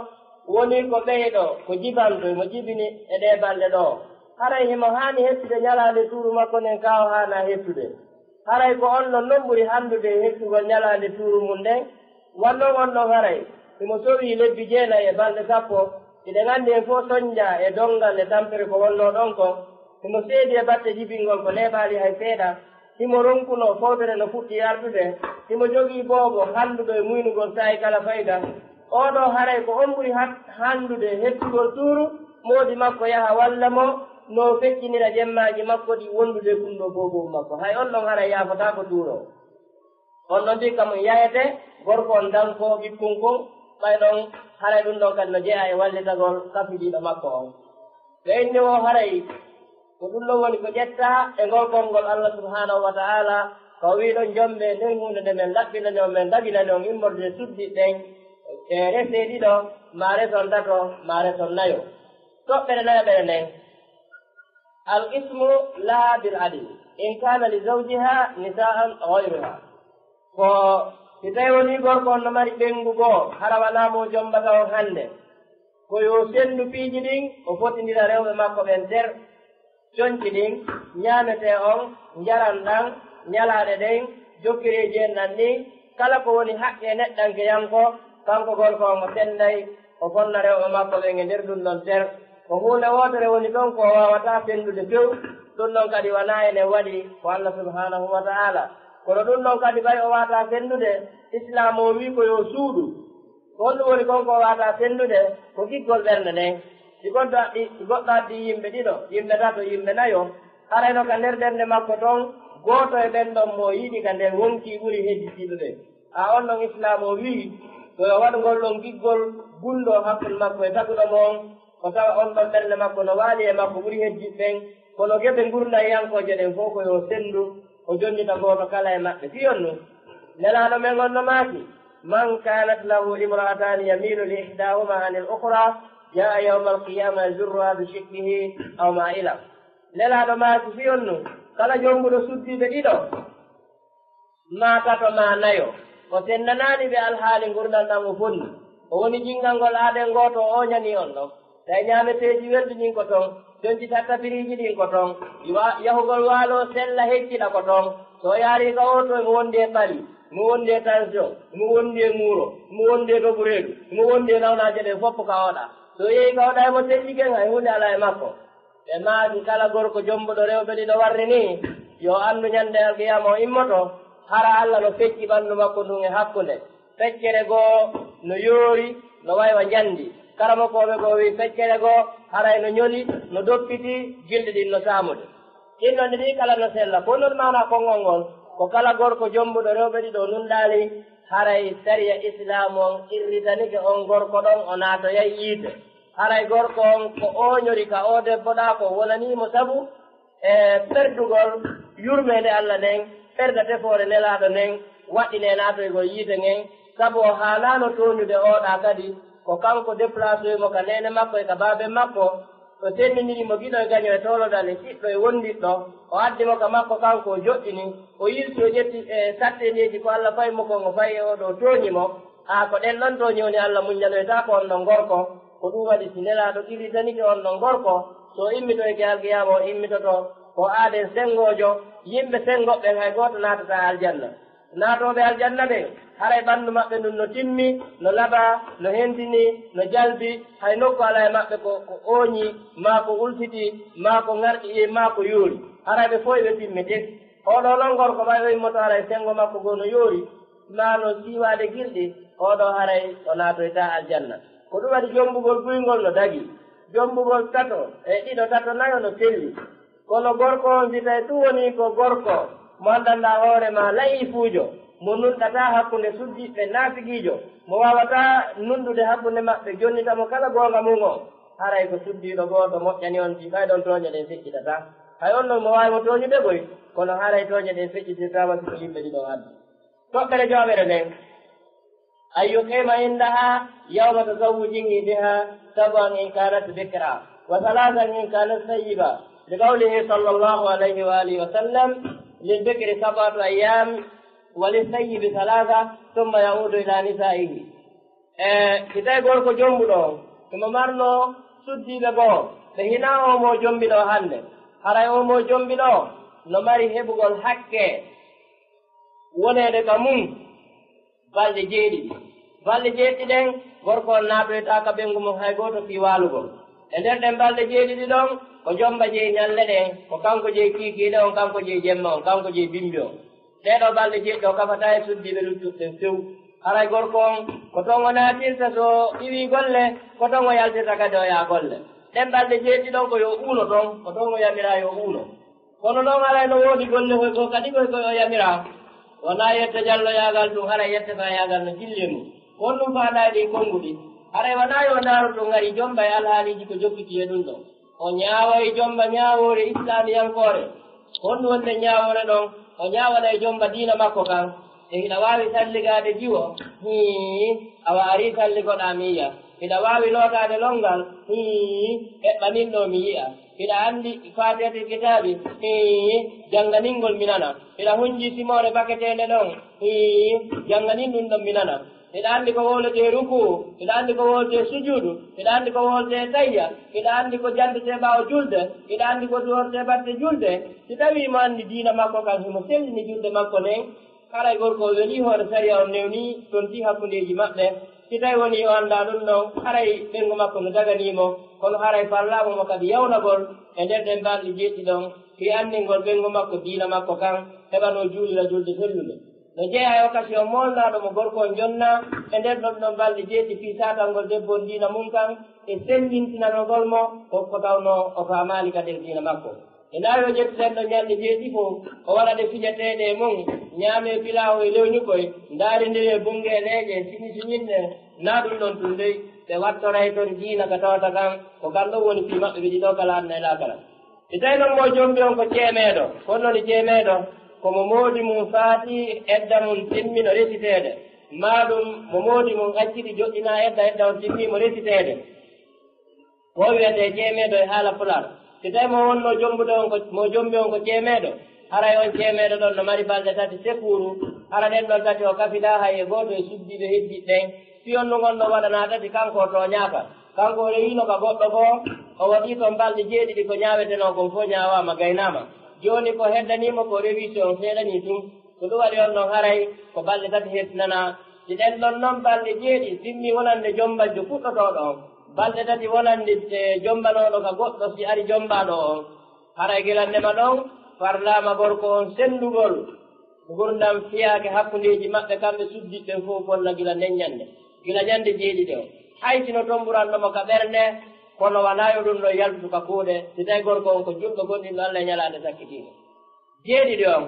woni ko ɓeyɗo ko jibanto mo jibini e ɗee balɗe ɗo haray himo haani hettude ñalaande tuuru makko nden kaa o haana hettude haray ko on ɗon non ɓuri hanndude hettugol ñalaande tuuru mum nden wannon on ɗon haray himo sowii lebbi jeenayi e balɗe sappo iɗe nganndi en fof soñƴa e dongal e tampere ko wonnoo ɗon kon himo seedi e batte jibingol ko neeɓaali hay seeɗa himo ronkuno fowtere no fuɗɗi ardude himo jogii boobo hannduɗo e muynugol saayi kala fayda oɗo haray ko on ɓuri hanndude hettugol tuuru moodi makko yaha walla mo no feccinira jemmaji makko ɗi wondude kumɗo bobo makko hay on ɗon hara yafata ko tuuro on ɗon ndi kam yayete gorko on danko ɓikkun kon ɓay ɗon haray ɗum ɗon kadi no jeeya e wallitagol kafidiɗo makko on ɓe inni o haray ko ɗum ɗon woni ko ƴetta e ngol konngol Allah subhanahu wa ta'ala ko wiiɗon jomɓe nden hunde nde men laɓɓinani on men dabinani on immorde suddi ɗen e rese ɗiɗo ma reson tato ma reson nayo toɓɓere nayoɓere nden al ismu laha bil adil in kana li zawjiha nisa'an ghayruha ko si tawi woni gorko on no mari ɓengu goo hara wanamo jombata on hannde ko yo sendu piiji ɗin o fotindira rewɓe makko ɓen nder coñci ɗin ñaamete on njaran ɗan ñalaɗe ɗen jokkireji en ɗan ɗin kala ko woni haqqe neɗɗanke yanko kanko gorko on o senday o fonna rewɓe makko ɓen e nder ɗum ɗon nder ko hunde wotere woni ɗon ko wawata fendude few ɗum ɗon kadi wona ene waɗi ko Allah subhanahu wa ta'ala kono ɗum ɗon kadi ɓay o wata fendude islam o wi ko yo suuɗu ko honɗum woni konko o wata fendude ko kiggol ɓernde nden si goɗɗo addi yimɓe ɗiɗo yimɓe tato yimɓe nayo harayno ka nder ɓernde makko toon goto e ɓen ɗon mo yiɗi ka nden wonki ɓuuri hejjitiɓe ɓe on ɗon islam o wi ko yo waɗgol ɗon kiggol gulɗo hakkude makko e tatuɗo mon ko tawa on ɗon ɓernde makko no waali e makko ɓuuri hejjiɓe ɓen kono geɓe gurdayankoje ɗen fof ko yo sendu o jonnita goto kala e maɓɓe fiyon nu nelaɗo men on no maaki man kanat lahu imra'atani yamilu li ihdahuma anil ukhra jaa yawma alqiyama yajurruha bi shikkihi aw ma ila nelaɗo maaki fiyon nu kala jombuɗo suddiɓe ɗiɗo ma tato ma nayo o sennanani ɓe alhaali gurdal ɗam o fonni o woni jingal ngol aaden goto o oñani on ɗon tawi ñaameteeji welɗi ɗin ko toon jonci tattapiriji ɗin ko toon yahugol waalo sella hecciɗa ko toon so yaari ka o to mo wondi e ɓali mo wondi e tension mo wondi e muuro mo wondi e dogureeɗu mo wondi e nawnaje ɗe fof ka oɗa so yehi ka oɗa emo selliken hay hunde ala e makko ɓe maaki kala gorko jombuɗo rewɓe ɗiɗo warri ni yo anndu ñande alqiyama o immoto hara Allah no fecci ɓanndu makko ndun e hakkunde feccere goo no yoori no waywa njandi karamokoɓe goo wi feccere goo haray no ñoli no doppiti gilɗi ɗin no saamude ɗinɗonde ɗi kala no sella ko non mana konngol ngol ko kala gorko jombuɗo rewɓe ɗiɗo nunɗaali haray sariya islam on irritanike on gorko ɗon o naatoyay yiite haray gorko on ko oñori ka o debboɗa ko wonanimo sabu e perdugol yurmede Allah nden perda tefoore nelaɗo nden waɗɗine naatoygol yiite ngen sabu o haalano toñude oɗa kadi ko kanko déplacé mo ka nene makko e ka baabe makko o tenninirimo giɗo e gaño e tolodal e siɗɗo e wondiɗɗo o addimo ka makko kanko o joɗɗini o yilti o ƴetti e satteneji ko Allah fayi mo kon o fayi e oɗo tooñimo ko ɗen ɗon tooñi woni Allah muñjanoyta ko on ɗon gorko ko ɗum waɗi si nelaɗo irritanike on ɗon gorko so immito e ke alqiyama o immitoto ko aaden sengojo yimɓe sengoɓɓen hay goto natata aljanna naatoɓe aljanna ɓen haray ɓanndu maɓɓe ndun no timmi no laɓa no hentini no jalbi hay nokku ala e maɓɓe ko ooñi ma ko ultiti ma ko ŋarƴi ma ko yoori haray ɓe fof ɓe timmi tek oɗo noon gorko ɓay o immoto haray sengo makko goo no yoori ma no siiwaade girɗi oɗo haray o naatoyta aljanna ko ɗum waɗi jombugol guyngol no dagi jombugol tato e ɗiɗo tato nayo no selli kono gorko on si tawi ɗum woni ko gorko mo anndanɗa hoore ma layifuujo mo nunɗata hakkunde suddiɓe naatigiijo mo wawata nunɗude hakkunde maɓɓe jonnitamo kala goonga mum o haray ko suddiɗo gooto moƴƴani on ti ɓayɗon tooñe ɗen feccitata hay on ɗon mo wawi mo tooñude ɓoy kono haray tooñe ɗen feccitirtama siko yimɓe ɗiɗon addi toɓɓere jooɓere nden an yuqima indaha yawma tasawwujingi biha saban in kanat bikra wa salasan in kanat sayyiba لقوله صلى الله عليه وآله وسلم للبكر 7 أيام وللسيب 3 ثم يعود إلى نسائه كتاي gorko jombuɗo imo marno suddiɓe goo ɓe hina omo jombiɗo hande haray omo jombiɗo no mari heɓugol hakke wonede ka mum balɗe jeeɗiɗen gorko on naatoyta ka ɓengu mum hay goto fi walugol e nder ɗen balɗe jeeɗiɗi ɗon ko jomba jeyi ñalle ɗen ko kanko jeyi kiikiiɗe on kanko jeyi jemma on kanko jeyi bimbi on ɗeɗo balɗe jeeɗi ɗo kafata e suddiɓe luttuɓen few haray gorko on ko ton o naatirta so iwi golle ko ton o yaltirta kadi o yaa golle ɗen balɗe jeeɗi ɗon ko yo uuno ɗon ko ɗon o yamira yo uuno kono ɗon alay no woodi golle koy ko kadi koy koy o yamira wona yette jallo yaagal ɗum haray yettata yaagal no jille mum kon ɗum faandayi ɗin konnguɗi haray wona yo ndaaru ɗum ngari jomba e alhaaliji ko jokkiti e ɗum ɗon o ñaawoy jomba ñaawoore islamiyankoore kon ɗum wonde ñaawore ɗon o ñaawana e jomba diina makko kan e hiɗa waawi salligaade jiwo awa arii salligoɗaa mi yiya hiɗa waawi lootaade longal eɓɓanin ɗo mi yi'a hiɗa anndi faatiyati kitaabi jannganingol mi nana hiɗa hunji simore baketeende ɗon jannganin ɗum ɗon mi nana hiɗa anndi ko wolete ruku hiɗa anndi ko wolete sujuudu hiɗa anndi ko wolete tayya hiɗa anndi ko jandete ɓaawo julde hiɗa anndi ko duworte batte julde si tawiimo anndi diina makko kan himo sellini julde makko nden haray gorko o welii hoore sariya on newni tonti hakkundeeji maɓɓe si tawi woni o annda ɗum ɗon haray ɓenngo makko no daganiimo kono haray fallaamo mo kadi yawnagol e nder ɗen balɗe jeeɗɗi ɗon fi anndingol ɓenngo makko diina makko kan heɓano juulira julde sellude no jeeya e occasion molnaaɗo mo gorko on jonna e nder ɗon ɗon balɗe jeeɗɗi fii satangol debbo diina mum kan e sellintinanogol mo ko tawno o faamaali kadi e diina makko e naawi o ƴettiten ɗo ñalɗe jeeɗi fof o waɗa ɗe fiñeteeɗe e mum ñaame pilawo e lewñukoy ndaarindiri e bunge e leeƴe siñinne naa ɗum ɗon tun dey ɓe wattoray toon diina ka tawata kan ko kan ɗon woni fii maɓɓe ɓe ɗi ɗo kala anna e laakara e tawi noon mo jombi on ko ceemeeɗo kono noon ceemeeɗo komo moodi mum faati edda mum timmino resiteede maa ɗum mo moodi mum accidi joɗɗina edda on timmimo resiteede ko wiyete ceemeeɗo e haala pular si tawi mo wonno jombude on mo jombi on ko ceemeeɗo haray on ceemeeɗo ɗon no mari balɗe tati sekouru hara ɗen ɗon tati o kafiɗa hay e gooto e suddiɓe heddiɓe ɓen si on no gonɗo waɗana tati kanko to ñaaka kanko o rewino ka goɗɗo goo o waɗi toon balɗe jeeɗiɗi ko ñaaweteno kon fof ñaawama gaynama joni ko heddanimo ko rewisi on seeɗani tum ko ɗum waɗi on ɗon haray ko balɗe tati hettinana si ɗen ɗon noon balɗe jeeɗi simmi wonande jombajjo fuɗɗotoɗo on balɗe tati wonande jombanoɗo ka goɗɗo si ari jombaɗo on haray gilannema ɗon parlama gorko on sendugol gurdam fiyaake hakkundeji maɓɓe kamɓe suddiɓɓen fof bolla gila nden ñande gila ñande jeeɗiɗe o hay sino tomburanɗomo ka ɓernde kono wanayo ɗum ɗo yaltutu ka kuuɗe si tawi gorko on ko juɗɗo gonɗinɗo Allah e ñalaade sakkitiɗo jeeɗiɗi on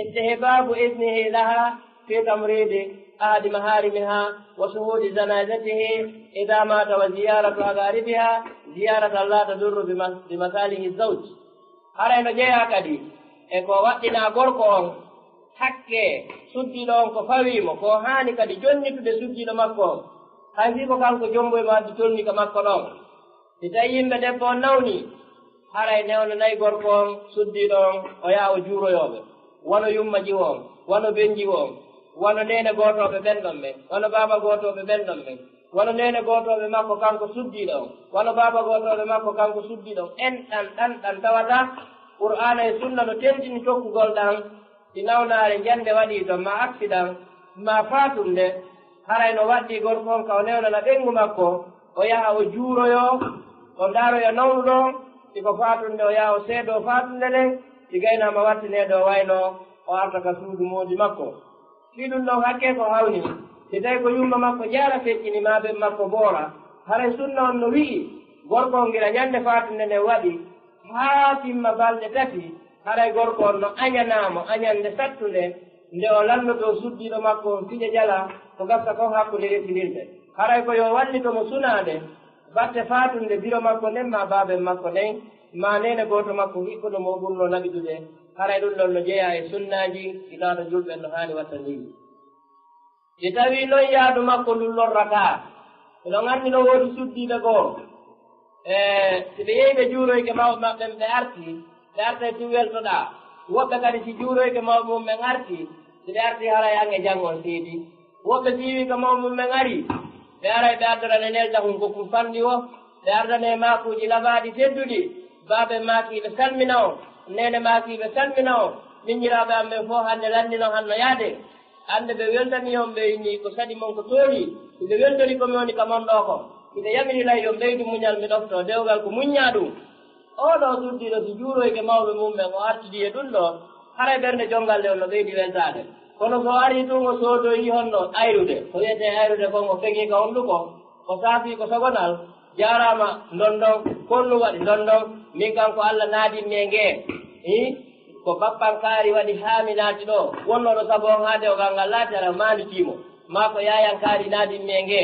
istihbabu isnihi laha fi tamridi ahadi maharimiha wa shuhudi janazatihi ida mata wa ziyaratu agaribiha ziyaratan la tadurru bi masalihi zawj haray no jeeya kadi e ko waɗɗina gorko on hakke suddiɗo on ko fawimo ko haani kadi jonnitude suddiɗo makko on hay fi ko kanko jombo e wadde tolnika makko ɗon si tawi yimɓe debbo on nawni haray newno nayi gorko on suddiɗo on o yaha o juuroyoɓe wono yumma jiwo on wono benjiwo on wono nene gootoɓe ɓenɗon ɓen wono baaba gootoɓe ɓenɗon ɓen wono nene gootoɓe makko kanko suddiɗo on wono baaba gootoɓe makko kanko suddiɗo on en ɗan tawata qur'ana e sunna no tentini tokkugol ɗan si nawnaare jande waɗi to ma accident ma fatumde haray no waddi gorko on ka o newnana ɓengu makko o yaha o juuroyo o ndaaroyo nawnuɗo siko fatunde o yaha o seedo fatunde nde si gaynama wattineɗo o wayno o arta ka suudu moodi makko fi ɗum ɗon hakke ko hawni si tawi ko yumma makko jaara feccini ma ɓen makko boora haray sunna on no wi'i gorko on gila ñande fatunde nde waɗi haa timma balɗe tati haray gorko on no añanamo añande sattunde nde o lannoto suddiɗo makko on fiƴe jala ko gasta kon hakkude rettinirde haray ko yo wallitomo sunaade batte fatunde biro makko nden ma baaben makko nden ma nene gooto makko hiɓɓuɗo mo ɓurno naɓitude haray ɗum ɗon no jeeya e sunnaji inaata julɓen no haani watta ndini si tawi noon yaadu makko ndun lorrata eɗon anndi no woodi suddiɓe goo si ɓe yehi ɓe juuroyke mawɓe maɓɓe ɓe arta e weltoɗa woɓɓe kadi si juuroyke mawɓe mum ɓen arti si ɓe arti haray ange jangon seedi woɓɓe siiwi ko mawɓe mum ɓen ari ɓe aray ɓe addorane nelda hun kokkum fanndi o ɓe ardane maakuuji labaaɗi tedduɗi baaɓe maakiiɓe salmina o nene maakiiɓe salmina o miñiraaɓe am ɓen fof hannde lanndino hanno yaade annde ɓe weltani on ɓe inni ko saɗi mon ko tooli ɓe weltori komi woni ka mon ɗo ko ɓe yaminilay yo ɓeydu muñal mi ɗofto dewgal ko muññaa ɗum oɗo suddiɗo si juuroyke mawɓe mum ɓen o artidi e ɗum ɗo haray ɓernde jongal nde on no ɓeydi weltaade kono so ari ɗum o soodoyi honno ayrude ko wiyete ayrude kon o fegi ka honɗuko o saafi ko sogonal jarama ndondon kollu waɗi ndondon min kanko Allah naadi menge ko bappankari waɗi haami naati ɗo wonnoɗo sabu on haade o gal ngal laati ara maanditimo ma ko yayankari naadi menge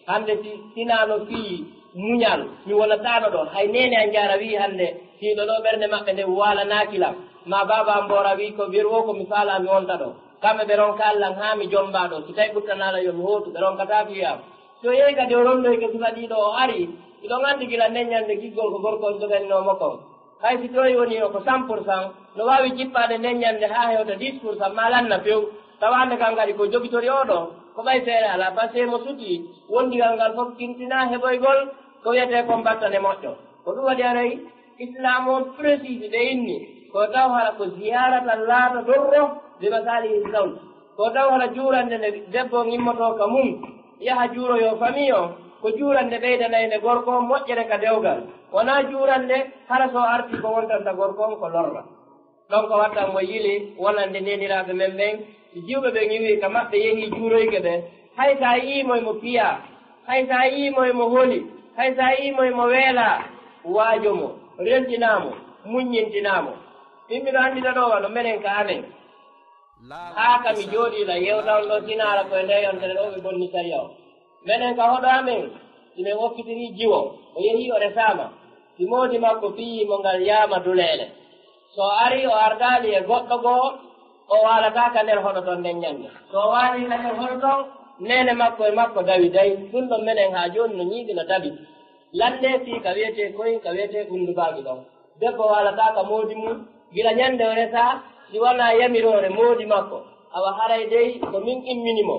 hande sinano fii muñal mi wonatano ɗo hay nene a jara wi hande fiiɗo ɗo ɓernde maɓɓe nde waala naakilam ma baba mbora wi ko bir wo ko mi faalami wonta ɗo kamɓe ɓe ronka Allah ha mi jomba ɗo so tawi ɓurtanala yo mi hootu ɓe ronkata wiyam so yehi kadi o rondoyke suka ɗiɗo o ari iɗon andi gila ndeññande giggol ko gorko on joganinomo kon hay si toyi woni o ko 100% no wawi jippade ndeññande ha hewta 10% ma lanna few tawande kan kadi ko jogitori oɗo ko ɓay feere ala par ce que mo suti wondigal ngal fof kintina heɓoygol ko wiyete kon battane moƴƴo ko ɗum waɗi aray islam on précise ɓe inni ko taw hara ko ziyarata laata dorro ɓe masalihi sawl ko taw hara juurande nde debbo gimmoto ka mum yaha juuroyo famille o ko juurande ɓeydanayde gorko moƴƴere ka dewgal wona juurande hara so arti ko wontanta gorko on ko lorra ɗon ko wattan mo yili wonande neniraɓe men ɓen jiwɓe ɓe ƴiwi ka maɓɓe yehi juuroyke ɓe hay sa yimoye mo piya hay sa yimoye mo holi hay sa yimoye mo weela waajo mo rentinamo muññintinamo ɗimmiɗo anndita ɗo wano menen ka amen haa kami jooɗiila yewtan ɗo sinara koye nde yontere ɗo ɓe bonni sariya o menen ka hoɗo amen simen wokkitiri jiwo o yehi o resama si moodi makko fiyimo ngal yaama duleele so ari o ardaali e goɗɗo goo o waalata ka nder hoɗo ton nden ñande so waali ka nder hoɗo ton nene makko e makko dawi dayi ɗum ɗon menen haa jooni no ñiiɗi no dabi lande si ka wiyete koyin ka wiyete ɓundubaaki ɗon debbo waalata ka moodi mum gila ñande o resa si wona yamirore moodi makko awa haray dey ko min imminimo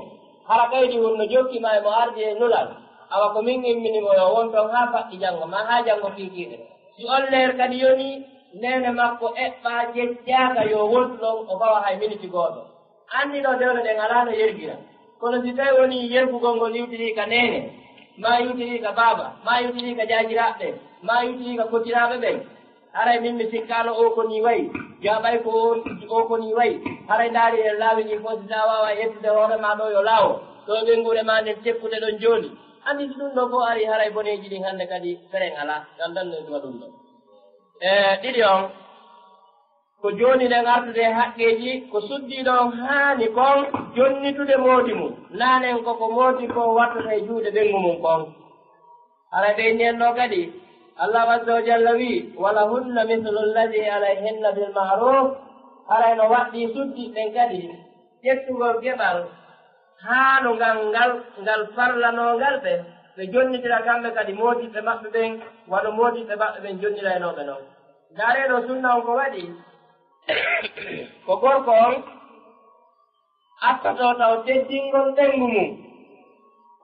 hara kaydi wonno jokkima e mo ardi e nulal awa ko min imminimo yo won ton ha faɗɗi janngo ma ha janngo fiikiɗe si on leer kadi yoni nene makko eɓɓa jejjaka yo wontu ɗon o bawa hay miniti gooto anndi ɗo dewle ɗen ala no yergira kono si tawi woni yergugol ngol iwtiri ka nene ma iwtiri ka baaba ma iwtiri ka jajiraɓɓe ma iwtiri ka kotiraɓe ɓen haray min mi sikkano o koni wayi jaɓay ko o koni wayi haray ndaari e laawi ɗi fof si ta wawa yettude hoore ma ɗo yo laawo ɗo ɓengure ma nden tekkude ɗon jooni andi si ɗum ɗo fof ari haray boneji ɗin hannde kadi feren ala tan tan ɗuwa ɗum ɗo ɗiɗi on ko jooni nden artude haqqeji ko suddiɗo on haani kon jonnitude moodi mum nanen koko moodi ko wattata e juuɗe ɓengu mum kon haray ɓe nden ɗo kadi Allah azza wa jalla wi wala hunna mithlu alladi alayhinna bil ma'ruf haray no waɗɗi suddi ɓen kadi ƴettugol geɓal haano ngal farlanongal ɓe jonnitira kamɓe kadi moodiɓɓe maɓɓe ɓen waɗo moodiɓɓe maɓɓe ɓen jonniraynoɓe noon ndareɗo sunna on ko waɗi ko gorko on attato taw teddingol ɓengu mum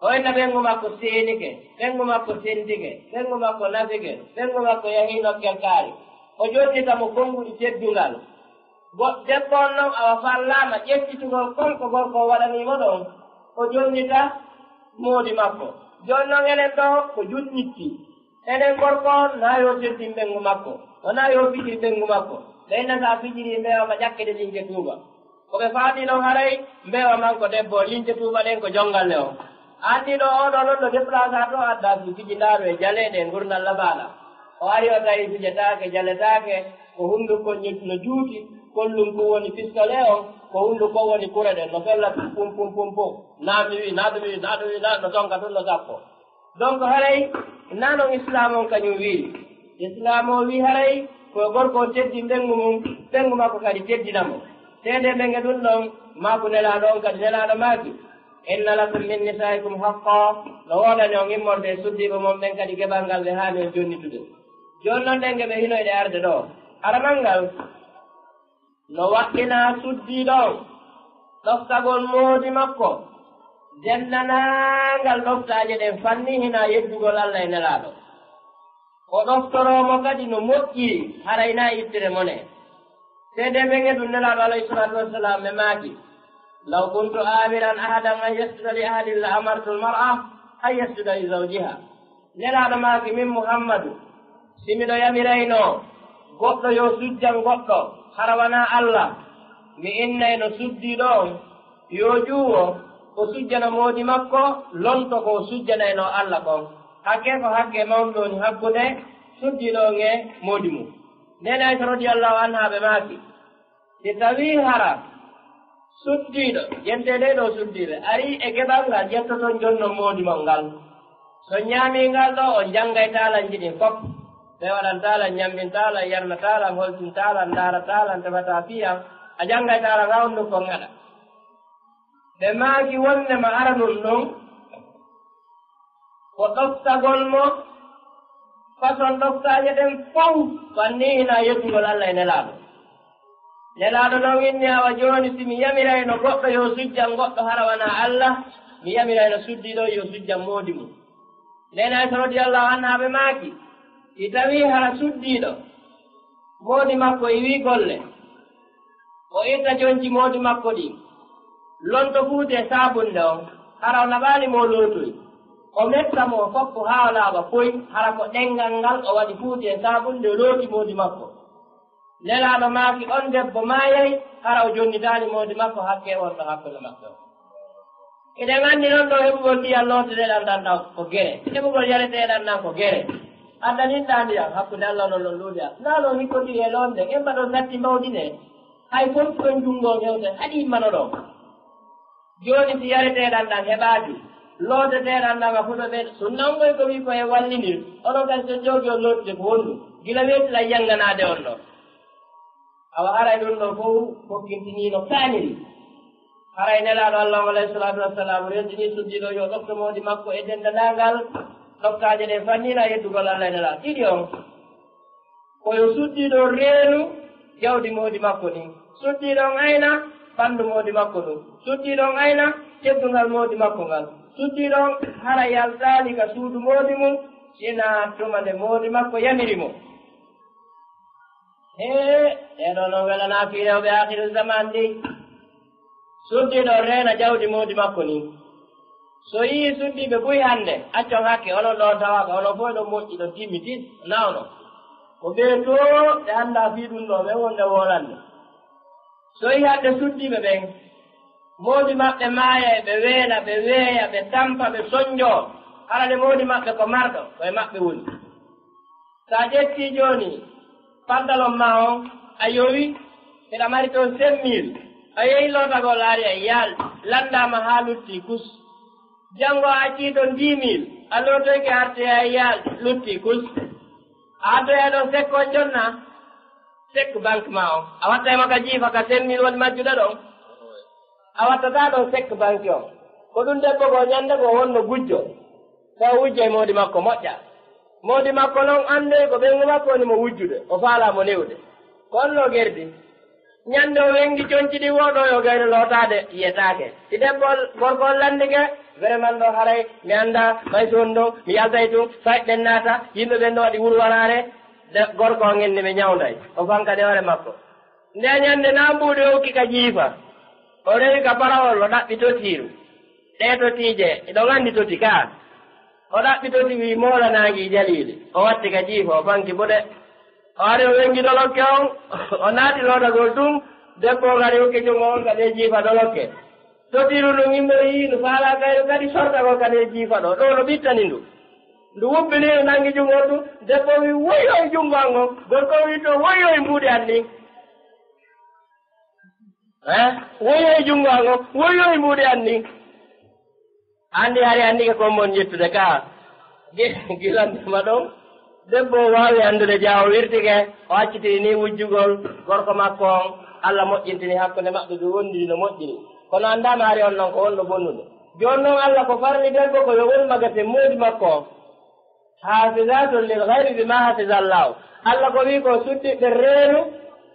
o inna ɓengu makko seenike ɓengu makko sentike ɓengu makko nafike ɓengu makko yahi nokkel kaari o jonnitamo konnguɗi teddungal debbo on noon awa fallama ƴettitugol kon ko gorko o waɗanimo ɗon o jonnita moodi makko joni noon enen ɗo ko junnitti enen gorko on na yo teddin ɓengu makko wona yo fijiri ɓengu makko ɓenna sa fijiri mbewama ƴakkede linke tuuba koɓe faami ɗon haray mbewa man ko debbo linke tuuba ɗen ko jongalle o anndi ɗo oɗo noon no déplaça to adda fi fijindaaɗo e jaleɗe gurdal labaɗa o ari o tawi fijetaake jaletaake ko hunduko no juuti kollum ko woni pistolet on ko hunduko woni kure ɗen no fella pum pum pum pum naɗumi no tonka tun no sappo donc haray nanon islam on kañum wii islam o wi haray ko gorko on teddi ɓengu mum ɓengu makko kadi teddinamo seede ɓenge ɗum ɗon maako nelaɗo on kadi nelaɗo maaki inna lakum min nisaikum haqqa no woɗani on immorde suddiɓe mon ɓen kadi geɓal ngal ɓe haani on jonnitude joni noon ɗen geɓe hinoyɗe arde ɗo aramal ngal no waɗɗina suddiɗo on ɗoftagol moodi makko dennanangal ɗoftaje ɗen fanni hina yeddugol Allah e nelaɗo o ɗoftoromo kadi no moƴƴiri harayna ittere mone seede ɓenge ɗum nelaɗo alayhi salatu wassalam ɓe maaki law kuntu amiran ahadan an yasjuda li ahadin la amartu almar'a an yasjuda li zawjiha nelaɗo maaki min muhammadu simiɗo yamirayno goɗɗo yo sujjan goɗɗo hara wana Allah mi innayno suddiɗo on yo juuwo o sujjana moodi makko lonto ko sujjanayno Allah kon hakke ko hakke mawɗoni hakkude suddiɗon e moodi mum nden Aysa radiyallahu anha ɓe maaki si tawi hara suddiɗo yentede ɗo suddiɓe ari e geɓal ngal ƴettoton jonnon moodimol ngal so ñaamingal ɗo o janngay taalan jiɗin fof ɓe waɗan taalan ñammin taalan yarna taalan holtin taalan ndaara taalan tefata fiyan a janngay taalan hawndu ko ngaɗa ɓe maaki wondema aranum ɗon ko ɗoftagol mo façon ɗoftaje ɗen fof fanni hina yettugol Allah e nelaaɗo nelaaɗo noon inni awa jooni si mi yamirayno goɗɗo yo sujjan goɗɗo hara wana Allah mi yamirayno suddiɗo yo sujjan moodi mum nden Aysa radiyallahu anha ɓe maaki si tawi hara suddiɗo moodi makko e wi golle o itta jonci moodi makko ɗi lonto fuute sabunde on hara o naɓaali mo lootoy o metta mo fof ko haa laaɓa poy hara ko ɗenngal ngal o waɗi fuuti e sabunde looti moodi makko nelaaɗo maaki on debbo maayay hara o jonnitaani moodi makko hakke on ɗo hakkunde maɓɓe o eɗen anndi noon ɗo heɓugol ndiyam looteteeɗan ɗan ɗan ko gere heɓugol yareteeɗan ɗan ko gere addaninɗaa ndiyam hakkunde Allah non ɗon luuɗiya naa ɗo hikkondiri e loonde en mbaɗo satti mbawdine hay fof ɗon junngo hewte haɗi immano ɗo jooni si yareteeɗan ɗan heɓaaki looteteeɗan ɗan a fuɗo ɓe sunnangoy ko wii ko e wallinir onon kadi so joogi on lootude ko wonɗum gila weetila yannganaade on ɗo awa haray ɗum ɗo fof fokkintiniino kaaniri haray nelaaɗo Allah alayhi salatu wassalam renndini suddiɗo yo ɗofto moodi makko e denndanangal ɗoftaaje ɗe fannina yeddugol Allah e nelaaɗo ɗiɗi on koyo suddiɗo reenu jawdi moodi makko ɗin suddiɗon ayna ɓanndu moodi makko ɗum suddiɗon ayna teddungal moodi makko ngal suddiɗon hara yaltaani ka suudu moodi mum sina tuma nde moodi makko yamiri mo ɗeɗo noon welanaa fiirewɓe akhiru zaman ɗi suddiɗo reena jawdi moodi makko ni so yii suddiɓe buy hannde accon hakke onon ɗon tawaka onon fof ɗon moƴƴi ɗon timmitin nawno ko ɓee to ɓe annda fii ɗum ɗo ɓe wonde wolande so yii hadde suddiɓe ɓen moodi maɓɓe maaya ɓe weena ɓe weeya ɓe tampa ɓe soñjoo harade moodi maɓɓe ko marɗo koye maɓɓe woni so a ƴettii jooni pantalon ma on a yowi mbiɗa mari toon 5 000 a yehi lootagol laari a yaal lanndama haa lutti kus janngo a accii toon 10 000 a lootoyke arte a yaal lutti kus a addoya ɗon sekkon jonna sekku banque ma on a watta e maka jiifa ka 5 000 woni majjuɗa ɗon a wattataa ɗon sekku banque on ko ɗum debbo ko ñannde ko wonno gujjo taw wujja e moodi makko moƴƴa moodi makko noon annde ko ɓengu makko woni mo wujjude o faalaa mo newde ko on no gerdi ñannde o wengi conci ɗi woɗo yo gayno lootaade yiyetaake si debbol gorkol landike vraiment ɗo haray mi annda may toon ɗo mi yaltay tun fayɗen naata yimɓe ɓen ɗo waɗi wurwaraare gorko o ngenni mi ñawnday o fanka ɗewre makko nde ñannde naambuude o hokki ka jiifa o rewi ka parawol o ɗaɓɓi totiiru ɗee totiije ɗon anndi toti kaa o ɗaɓɓi toti wii moolanaangi jaliili o watti ka jiifa o fanki buɗe o ari o wengi dolokke on o naati lootagol tun debbo o kadi hokki jungo on kadi e jiifa dolokke totiiru ɗum yimɓe yii ndu faalaa kayru kadi sortagol kadi e jiifa ɗo ɗo no ɓittani ndu wubbini no nangi jungo ɗum debbo wi woyoy jungo an o gorko wi to woyoy mbuuɗi an ɗin woyoy jungo an o woyoy mbuuɗi an ɗin anndi hari anndike kon mon jettude kaa gilandema ɗon debbo waawi anndude jaawo wirtike o accitiri ni wujjugol gorko makko on Allah moƴƴintini hakkunde maɓɓe ɓe wondiri no moƴƴiri kono anndaama hari on noon ko wonno bonnude jooni noon Allah ko farli debbo ko yo won magate moodi makko on hafisatun lil hayri bima hafizallahu Allah ko wii ko suddiɓe reenu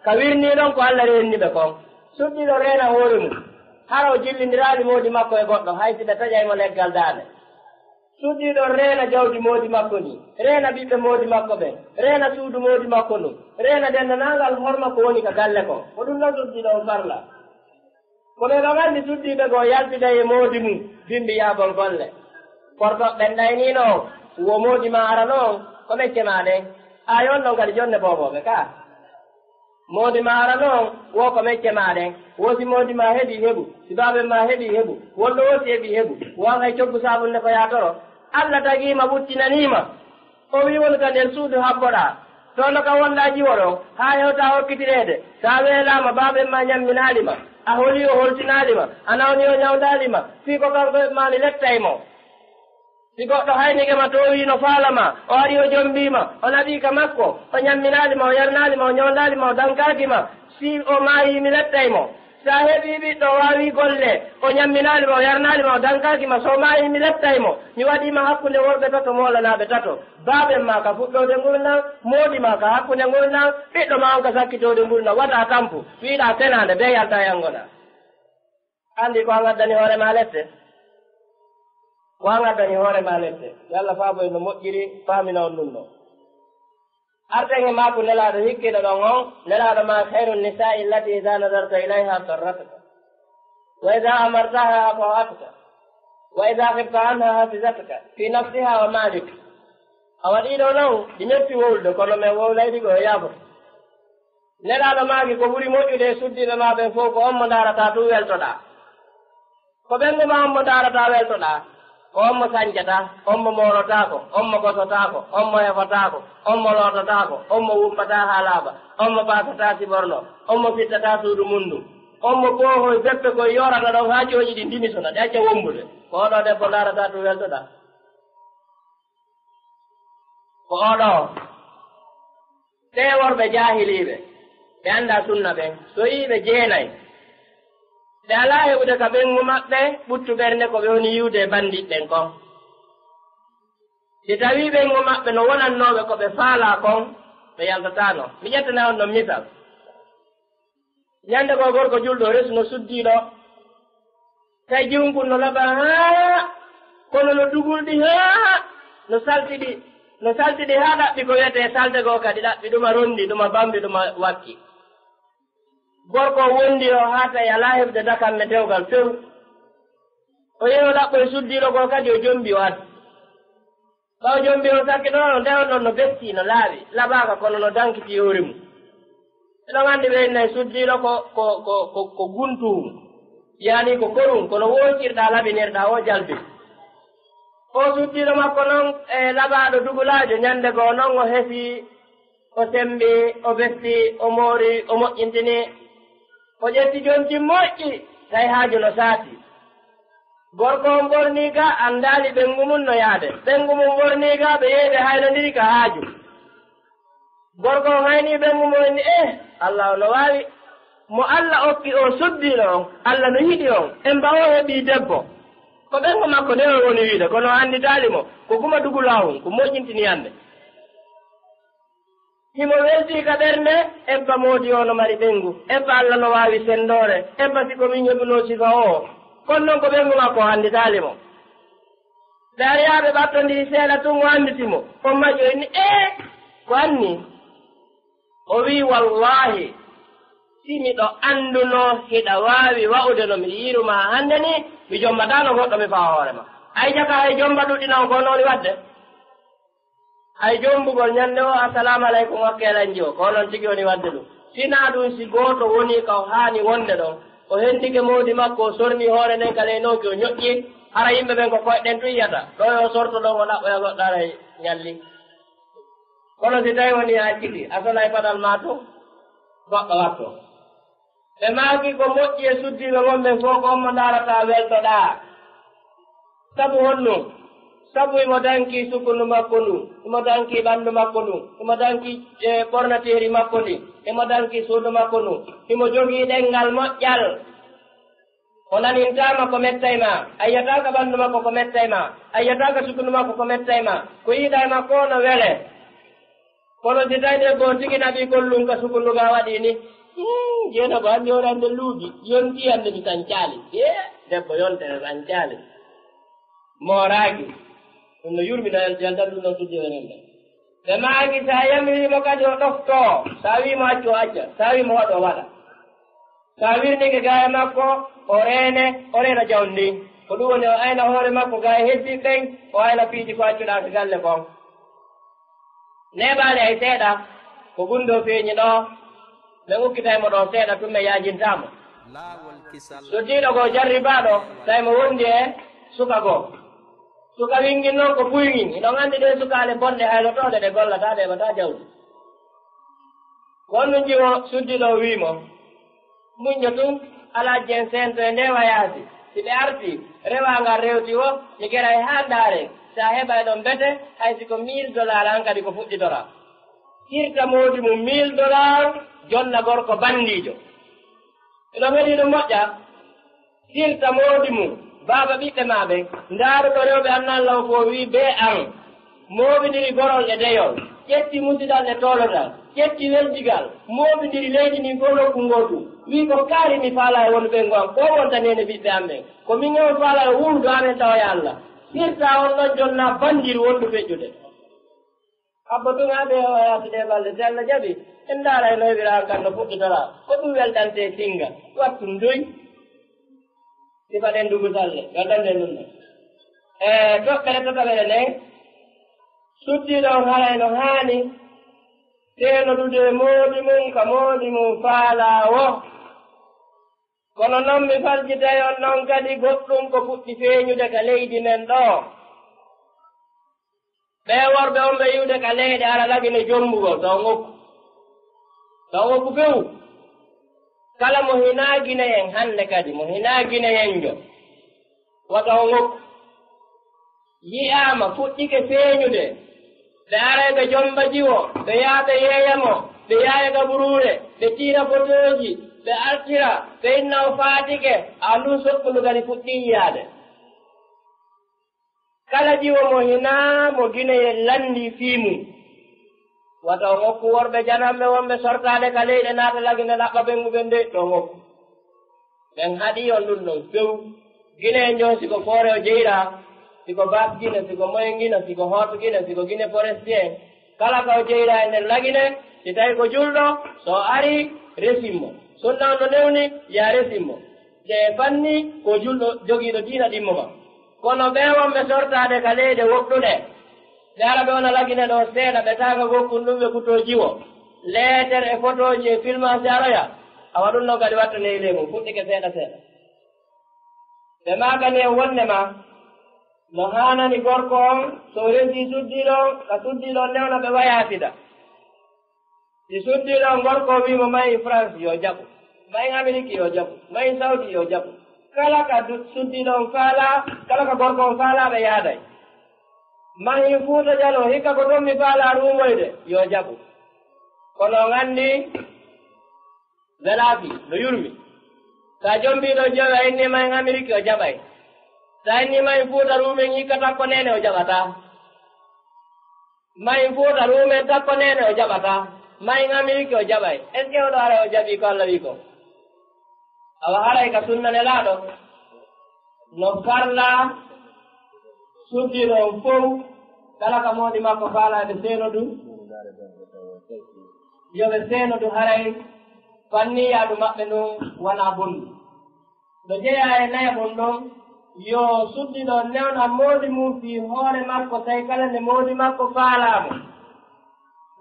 ka wirnii ɗon ko Allah reenni ɓe kon suddiɗo reena hoore mum hara o jillindiraali moodi makko e goɗɗo hay si ɓe taƴaymo leggal daande suddiɗo reena jawdi moodi makko ni reena ɓiɓɓe moodi makko ɓen reena suudu moodi makko ɗum reena denndanangal horma ko woni ka galle kon ko ɗum noon suddiɗo on farla kono ɗon anndi suddiɓe goo yaltida e moodi mum bimbi yaabol golle porto ɓen ɗaynino wo moodi ma arano on ko mecce ma ɗen a yon ɗon kadi jonne booboɓe ka moodi ma arano on wo ko mecce ma ɗen wosi moodi ma heɓi heɓu sibaaɓe ma heɓi heɓu wonɗo wosi heɓi heɓu won hay coggu sabunde ko yaatoro Allah tagima ɓuttinanima o wi won ka nder suudu habboɗa tono ka wonɗa jiwoɗo ha hewta hokkitirede sa weelama baɓen ma ñamminalima a holi o holtinalima a nawni o ñawdalima fi ko kanko mani lettaymo si goɗɗo haynike to wino faalama o ari o jombima o naɓi ka makko o ñamminalima o yarnalima o ñawdalima o dankakima si o maayi mi lettaymo sa heɓi ɓiɗɗo wawi golle o ñamminalima o yarnalima o dankakima so maayi mi lettaymo mi waɗima hakkunde worɓe tato molanaɓe tato baɓen ma ka fuɗɗode ngurdam moɗi ma ka hakkunde ngurdam ɓiɗɗo ma on ka sakkitode ngurdam waɗa tampu wiɗa tenade be yalta yangoɗa andi ko a gaddani hoorema lette ko a gaddani hoorema lette yo Allah faaboy no moƴƴiri faamina on ɗum ɗo artenge mako nelaɗo hikkiɗo ɗon on nelaɗo ma khairu nisai illati ida nadarta ilayha sarrataka wa ida amartaha afawatuka wa ida khifta anha hafizatuka fi nafsiha wa malik a waɗiɗo noon ɗi metti wowlude kono men wowlayɗi ko yaafota nelaɗo maki ko ɓuuri moƴƴude e suddiɓe ma ɓen fof ko on mo darata tu weltoɗa ko ɓengu ma on mo darata weltoɗa ko on mo sañjata on mo morotako on mo gosotako on mo hefotako on mo lototako on mo wumpata ha laaɓa on mo pasata siborno on mo fittata suudu mundum on mo ɓoohoy beppe koye yorata ɗon ha jooƴi ɗi ndimisona ɗe acca wombude ko oɗo debbo darata tu weltoɗa ko oɗo te worɓe jahiliɓe ɓe anda sunna ɓen so yiɓe jeenayi ɓe ala heɓude ka ɓengu maɓɓe ɓuttu ɓernde ko ɓe woni yiwde e bandiɓɓen kon si tawi ɓengu maɓɓe no wonannoɓe ko ɓe faala kon ɓe yaltatano mi ƴettana on ɗon misal ñande ko gorko julɗo resu no suddiɗo tawi jiwnkun no laɓa haa kono no dugulɗi haa no saltiɗi haa ɗaɓɓi ko wiyete salde goo kadi ɗaɓɓi ɗuma rondi ɗuma bambi ɗuma wakki gorko wondi o haa tawi alaa heɓde dakamme dewgal few o yehi o ɗaɓɓo e suddiɗo ko kadi o jombi o addi ɓaw jombi o sakki ɗon o ndewan ɗon no betti no laaɓi laɓaaka kono no dankiti hoore mum eɗon anndi ɓeynayi suddiɗo ko guntuhum yaani ko korum kono woocirɗa laɓinirɗa o jalbi o suddiɗo makko noon e laɓaaɗo dugulaajo ñande goo noon o hefi o sembi o besti o moori o moƴƴintini o ƴetti jonti moƴƴi tawi haaju no saati gorko on ɓorni ga anndaali ɓenngu mum no yaade ɓenngu mum ɓorni ga ɓe yeeɓe haynodiri ka haaju gorko on hayni ɓenngu mum ni Allah no waawi mo Allah okki o suddiɗo on Allah no yiɗi on en mbawo heɓii debbo ko ɓenngu makko nde o woni wiide kono annditaali mo ko kuma dugulaahum ko moƴƴintini hannde himo weltii ka ɓernde ebba moodi o no mari ɓenngu ebba Allah no waawi senndoore ebba siko min heɓunoo sifa o kono noon ko ɓenngu makko o annditaali mo ɓe ariyaaɓe ɓattondiri seeɗa tun o annditimo on maƴo inni ko anni o wii wallahi si miɗo annduno hiɗa waawi wa'ude no mi yiruma hannde ni mi jombataano goɗɗo mi fawa hoore ma ay jaka hay jomba ɗuɗɗinaw ko noon wadde hay jombugol ñannde o assalamu aleykum wakkeelanji o ko noon tigi woni wadde ɗum sinaa ɗum si gooto woni ka o haani wonde ɗon o henndike moodi makko o sorni hoore nden ka leynooki o ñoƴƴi hara yimɓe ɓen ko koyɗen tu yiyata ɗo o sorto ɗon o ɗaɓɓoya goɗɗo aray ñalli kono si tawi woni a acciti a sonay paɗal ma to goɗɗo watto ɓe maaki ko moƴƴi e suddiiɓe wonɓen fof ko onmo ndaarata weltoɗaa sabu honnum sabu imo danki sukkundu makko ndu imo danki ɓanndu makko ndu imo danki ɓornateeri makko ndi imo danki suudu makko ndu imo jogii ɗenngal moƴƴal o nanintaama ko mettay ma a yiyataaka ɓanndu makko ko mettay ma a yiyataaka sukkundu makko ko mettay ma ko yiiɗa e makko no wele kono si tawde goo tigi naɓii gollum ka sukkundu ga waɗii ni jeeno ko anndi oɗo annde luuɓi yontii annde mi sañcaali debbo yontere sañcaali mooraaki ɗum no yurmina yaltan ɗum noon suddiɓe men ɓe ɓe maaki so a yamiriimo kadi o ɗoftoo so a wiimo accu o acca so a wiimo waɗo waɗa so a wirnike gaye makko o reena jawndi ko ɗum woni o ayna hoore makko gaye heddi ɓen o ayna piiji ko accuɗaa to galle kon neɓaali hay seeɗa ko gunndo feeñi ɗo ɓe ukkitaymo ɗo seeɗa tun ɓe yaajintaamo suddiiɗo goo jarribaaɗo tawi mo wondi e suka goo suka wingin non ko buyngin ino ngandi de sukale bonde haylotode ɗe gollataɗe ɓata jawdi wonno jiwo suddiɗo wimo muñƴo tun ala jen sento e nde wayasi si ɓe arti rewangal rewti o ni gera e ha ndaare sa heɓa ɗon bete hay siko $1000 an kadi ko fuɗɗitora hirta modi mum $1000 jonna gorko bandijo ino heɗi ɗum moƴƴa hirta modi mum baba ɓiɓɓe maɓe ndaaruɗo rewɓe annanlaw fo wi be an moɓidiri gorol e deyol ƴetti musidal e tolotal ƴetti weldigal moɓidiri leydi ndin fof nokku ngotu wi ko kaari mi faala e wonɓe gon ko wontanene ɓiɓɓe amen ko min on faala e wuurdu amen tawa Allah hirta on ɗon jonna bandiri wondu feƴƴude abba tun haɓe o yasude balɗe so Allah jaɓi en ndaara e noywira kan no fuɗɗitora ko ɗum weltante singa wattu ndoy sifaɗen dugusalle gaddande ɗum ɗo toɓɓere totaɓere nden suddiɗo on haray no haani teenodude moodi mum ka moodi mum faalawo kono noon mi faljitay on noon kadi goɗɗum ko fuɗɗi feeñude ka leydi men ɗo ɓe worɓe on ɓe yiwde ka leyɗe ara lagine jombugol taw ngokku fewu kala mo hinaagine en hannde kadi mo hinaagine enjo wata o ngokku yi'aama fuɗɗike feeñude ɓe aray ɓe jomba jiwo ɓe yaaɓe yeeyamo ɓe yaaya gaburuure ɓe tiira fotoji ɓe artira ɓe inna o faatike andun sokkundu kadi fuɗɗi yiyaade kala jiwo mo hinaa mo gineyel lanndi fiimum wata o ngokku worɓe janamɓe wonɓe sortaade ka leyɗe naata lagine ɗaɓɓa ɓenguɓe nde ɗo ngokku ɓen haɗi on ɗum ɗon few gineen jon siko foore o jeyra siko bas gine siko moyen gine siko hot gine siko gine forestien kala ka o jeyra e nden lagine si tawi ko julɗo so ari resimmo sunnanno newni ya resimmo de fanni ko julɗo jogiiɗo diina ɗimmo ma kono ɓe wonɓe sortaade ka leyɗe woɗɗuɗe ɓe ara ɓe wona lagine ɗo seeɗa ɓe taaka gokkun ɗum ɓe kuto jiwo leetere e photoji e filmage aroya awa ɗum noon kadi watta neyle mum fuɗɗike seeɗa seeɗa ɓe maagani e wonde ma no haanani gorko on so resi suddiɗo ka suddiɗo newna ɓe wayasida si suddiɗo gorko wimo mayi France yo jaɓu mayi Amérique yo jaɓu mayi Saudi yo jaɓu kala ka suddiɗo on faala kala ka gorko on faala ɓe yaaday mahi Fuuta Jalo hikka ko ɗon mi faala rumoyde yo jaɓu kono nganndi welaafi no yurmi sa jombiɗo jowi a inni mayi Amérique o jaɓay sa inni mayi Fuuta rumen hikka takko nene o jaɓata mayi Fuuta rumen takko nene o jaɓata mayi Amérique o jaɓay est ce que oɗo ara o jaɓi ko Allah wi ko awa haray ka sunnanelaaɗo no farla suddiɗo on fof kala ka moodi makko faalaade seenodu yoɓe seenodu haray fanniyaadu maɓɓe ɗum wona bondu no jeya e naya mon ɗon yo suddiɗo newna moodi mum fi hoore makko tawi kala nde moodi makko faalaamo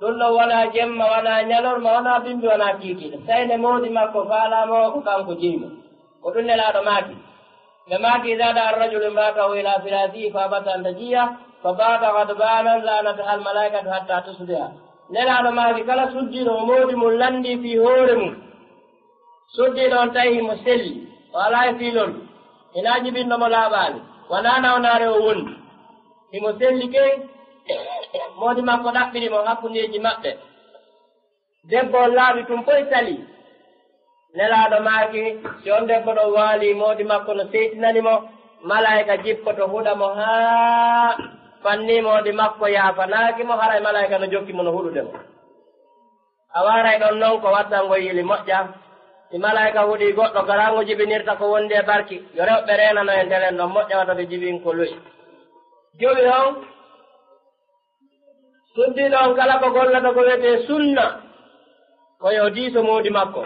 ɗum ɗon wona jemma wona ñalorma wona bimbi wona kiikiiɗo tawi nde moodi makko faalaamo ko kanko jeymo ko ɗum nelaaɗo maaki ɓe maaki zada arrajulu imratahu ila firasihi fa batan tajiya fa bata gadbanan lanata hal malaikatu hatta tusbiha nelaaɗo maaki kala suddiɗo o moodi mum lanndi fi hoore mum suddiɗo on tawi himo selli o alaa e fiilol ina jibinnomo laaɓaani wona nawnaare o wondi himo selli key moodi makko ɗaɓɓirimo hakkundeji maɓɓe debbo on laaɓi tum foy sali nelaaɗo maaki si on debbo ɗo waali moodi makko no seytinanimo malayika jippoto huɗa mo haa fanni moodi makko yaafanaaki mo haray malayika no jokki mo no huɗude mo a waaray ɗon noon ko wattango yili moƴƴa si malayika huɗi goɗɗo garango jibinirta ko wondi e barki yo rewɓe reenano e ndelen ɗon moƴƴa wata ɓe jibin ko loyi jowi on suddiɗo on kala ko gollata ko wiyete sunna ko yo diiso moodi makko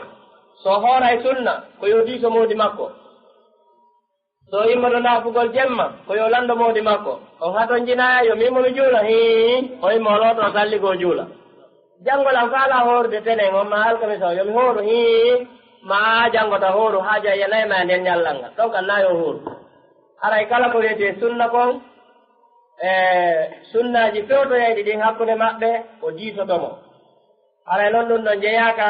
so hooray sunna ko yo diiso moodi makko so immoto naafugol jemma ko yo lando moodi makko on haton jinaya yo mimo mi juula o immo holooto salligoo juula janngol am faala hoorde tenen on ma alkamisa o yomi hooru ma janngota hooru haaja yanayi ma nden ñallal ngal ɗon kan na yo hooru haray kala ko wiyete sunna kon sunnaji fewtoyayɗi ɗin hakkunde maɓɓe o diisotomo haray noon ɗum ɗo jeyaka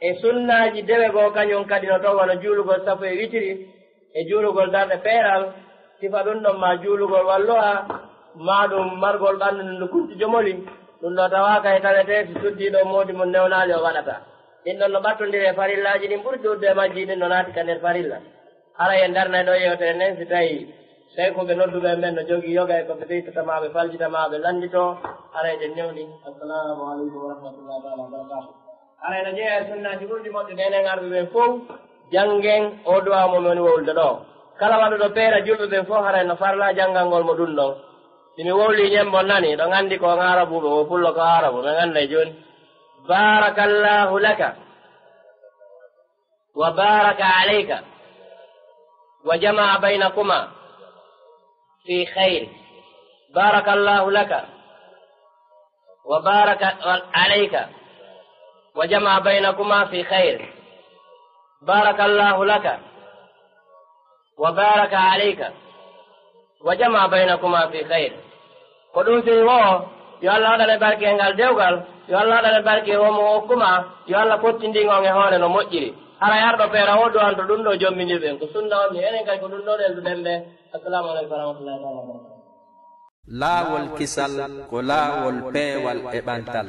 e sunnaji dewe goo kañum kadi no taw wano juulugol sappo e witiri e juulugol darɗe peeral sifa ɗum ɗon ma juulugol walluha ma ɗum margol ɓanndu ndu kunti jomoli ɗum ɗo tawaka e tawete so suddiɗo moodi mo newnaali o waɗata ɗin ɗon no ɓattondiri e farillaji ɗin ɓuri ɗurde majji ɗin no naati ka nder farilla hara en darnay ɗo yewtere nden si tawi seykoɓe nodduɓe men no jogii yoga e koɓe ɓeytatamaɓe faljitamaɓe landito hareje newni assalamu aleykum wa rahmatullahi taala wa barakatuh haray no jeeya e sunnaji ɓurɗi moƴƴe ɗenen arɓe ɓen fof janggen o duwa mo woni wowlde ɗo kala waɗuɗo peera julɓe ɓen fof haray no farla janggal ngol mo ɗum ɗon simi wowli ñembo nani ɗo gandi ko arabuɓe o pullo ko arabu ɓe ganday joni barakallahu laka wa baraka alayka wa jamaa baynakuma في خير بارك الله لك وبارك عليك وجمع بينكما في خير بارك الله لك وبارك عليك وجمع بينكما في خير قدوم في هو يالله دane barke ngal dewgal yalla dane barke o mo kuma yalla fottindi ngon e hoore no moƴƴiri ara yardo peera o do anto ɗum ɗo jomminirɓe ko sunna on ni enen kay ko ɗum ɗo ɗelduɗen ɓe assalamu aleykum wa rahmatullahi taala wa barakatuh laawol kisal ko laawol peewal e ɓantal